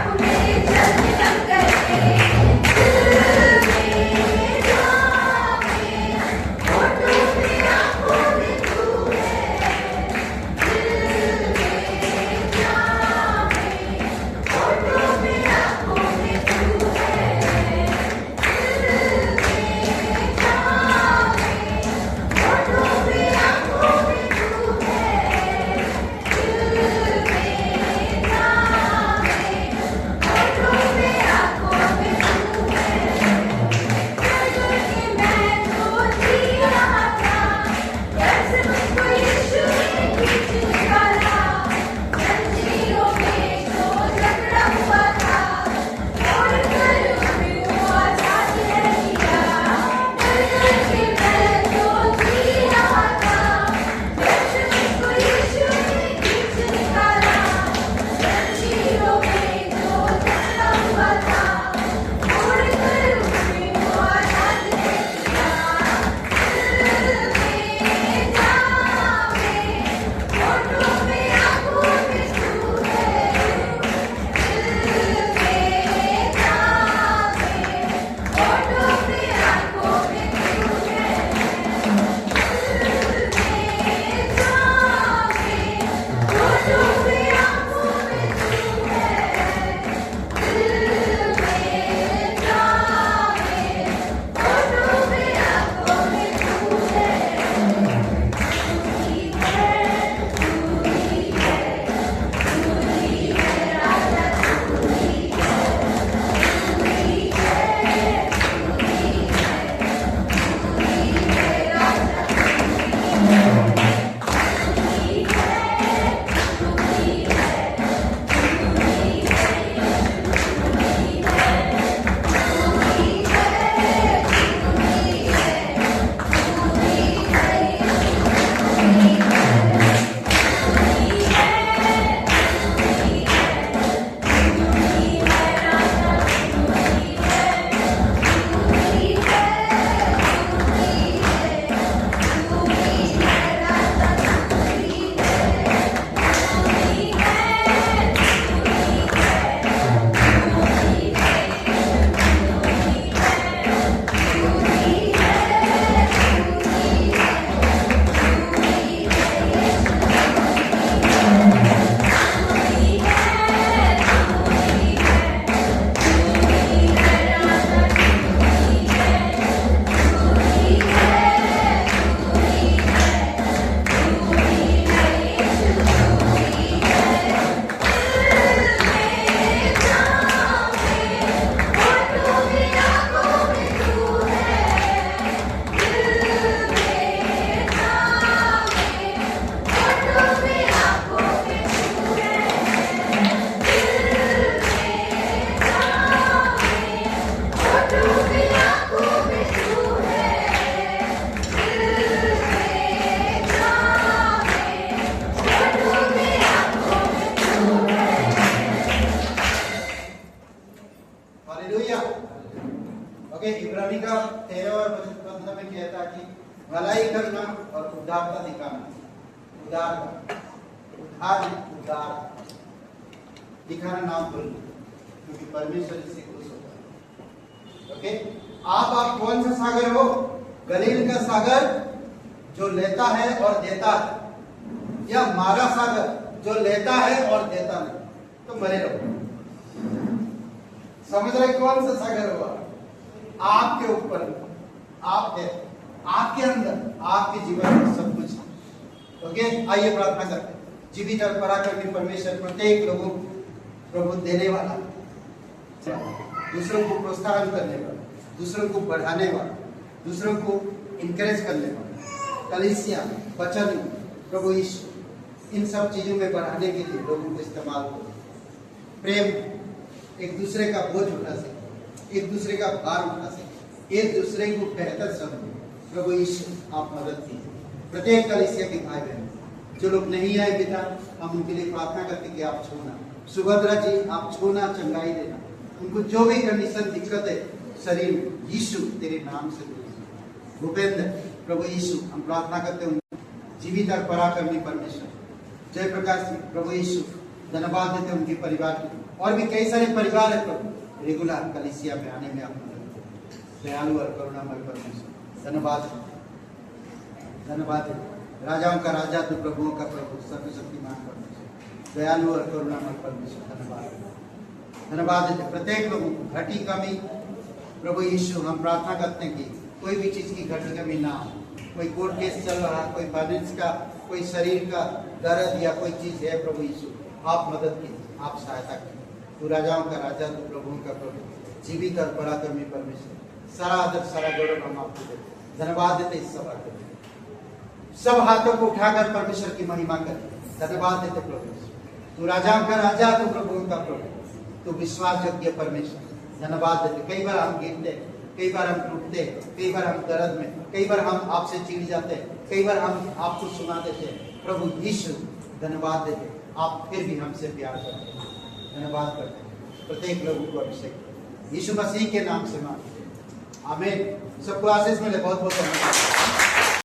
C: ओके, इब्रानी का 13वां वचन में कहता है कि भलाई करना और उदारता दिखाना। उदारता, उदार दिखाना नाम बोलना, क्योंकि परमेश्वर इससे खुश होता है। ओके, आप कौन सा सागर हो? गलील का सागर जो लेता है और देता है, या मारा सागर जो लेता है और देता नहीं? तो मरे रहो। समझ रहे कौन सा सागर हुआ? आपके ऊपर, आप है, आपके अंदर, आपके जीवन में सब कुछ है। ओके, आइए प्रार्थना करते हैं। जीवित और पराक्रमी परमेश्वर प्रत्येक लोगों को प्रभु देने वाला, दूसरों को प्रोत्साहन करने वाला, दूसरों को बढ़ाने वाला, दूसरों को इंकरेज करने वाला, कलीसिया, वचन, प्रभु यीशु, इन सब चीजों में बढ़ाने के लिए लोगों को इस्तेमाल करो। प्रेम, एक दूसरे का बोझ उठा सके, एक दूसरे का भार उठा सके, एक दूसरे को बेहतर समझे। प्रभु यीशु आप मदद कीजिए। प्रत्येक कलीसिया के भाई बहन जो लोग नहीं आए पिता, हम उनके लिए प्रार्थना करते कि आप छूना। सुभद्रा जी आप छूना, चंगाई देना, उनको जो भी कंडीशन दिक्कत है शरीर में, यीशु तेरे नाम से दूर। भूपेंद्र, प्रभु यीशु हम प्रार्थना करते हैं जीवित और पराक्रमी परमेश्वर जय प्रकाश जी, प्रभु यीशु धन्यवाद देते हैं उनके परिवार को, और भी कई सारे परिवार है प्रभु रेगुलर कलीसिया में आने में आप मदद करें। दयालु और करुणामय परमेश्वर धन्यवाद, धन्यवाद। राजाओं का राजा तो प्रभुओं का प्रभु, सर्वशक्तिमान परमेश्वर, दयालु और करुणामय परमेश्वर धन्यवाद, धन्यवाद देते प्रत्येक लोगों को। घटी कमी प्रभु यीशु हम प्रार्थना करते हैं कि कोई भी चीज की घटी कमी ना हो। कोई कोर्ट केस चल रहा है, कोई फाइनेंस का, कोई शरीर का दर्द या कोई चीज है, प्रभु यीशु आप मदद कीजिए, आप सहायता कीजिए। तू राजाओं का राजा, तू प्रभुओं का प्रभु, जीवित और पराक्रमी परमेश्वर, सारा आदर सारा गौरव हम आपको देते, धन्यवाद देते। इस सभा के सब हाथों को उठाकर परमेश्वर की महिमा करें, धन्यवाद देते प्रभु। तू राजाओं का राजा, तू प्रभुओं का प्रभु, तू विश्वास योग्य परमेश्वर, धन्यवाद देते। कई बार हम गिरते, कई बार हम टूटते, कई बार हम दर्द में, कई बार हम आपसे चिढ़ जाते हैं, कई बार हम आपको सुना देते हैं। प्रभु यीशु धन्यवाद देते, आप फिर भी हमसे प्यार करते हैं, धन्यवाद करते हैं। प्रत्येक लोगों को अभिषेक यीशु मसीह के नाम से मांगते हैं, आमीन। सबको आशीष मिले, बहुत बहुत धन्यवाद।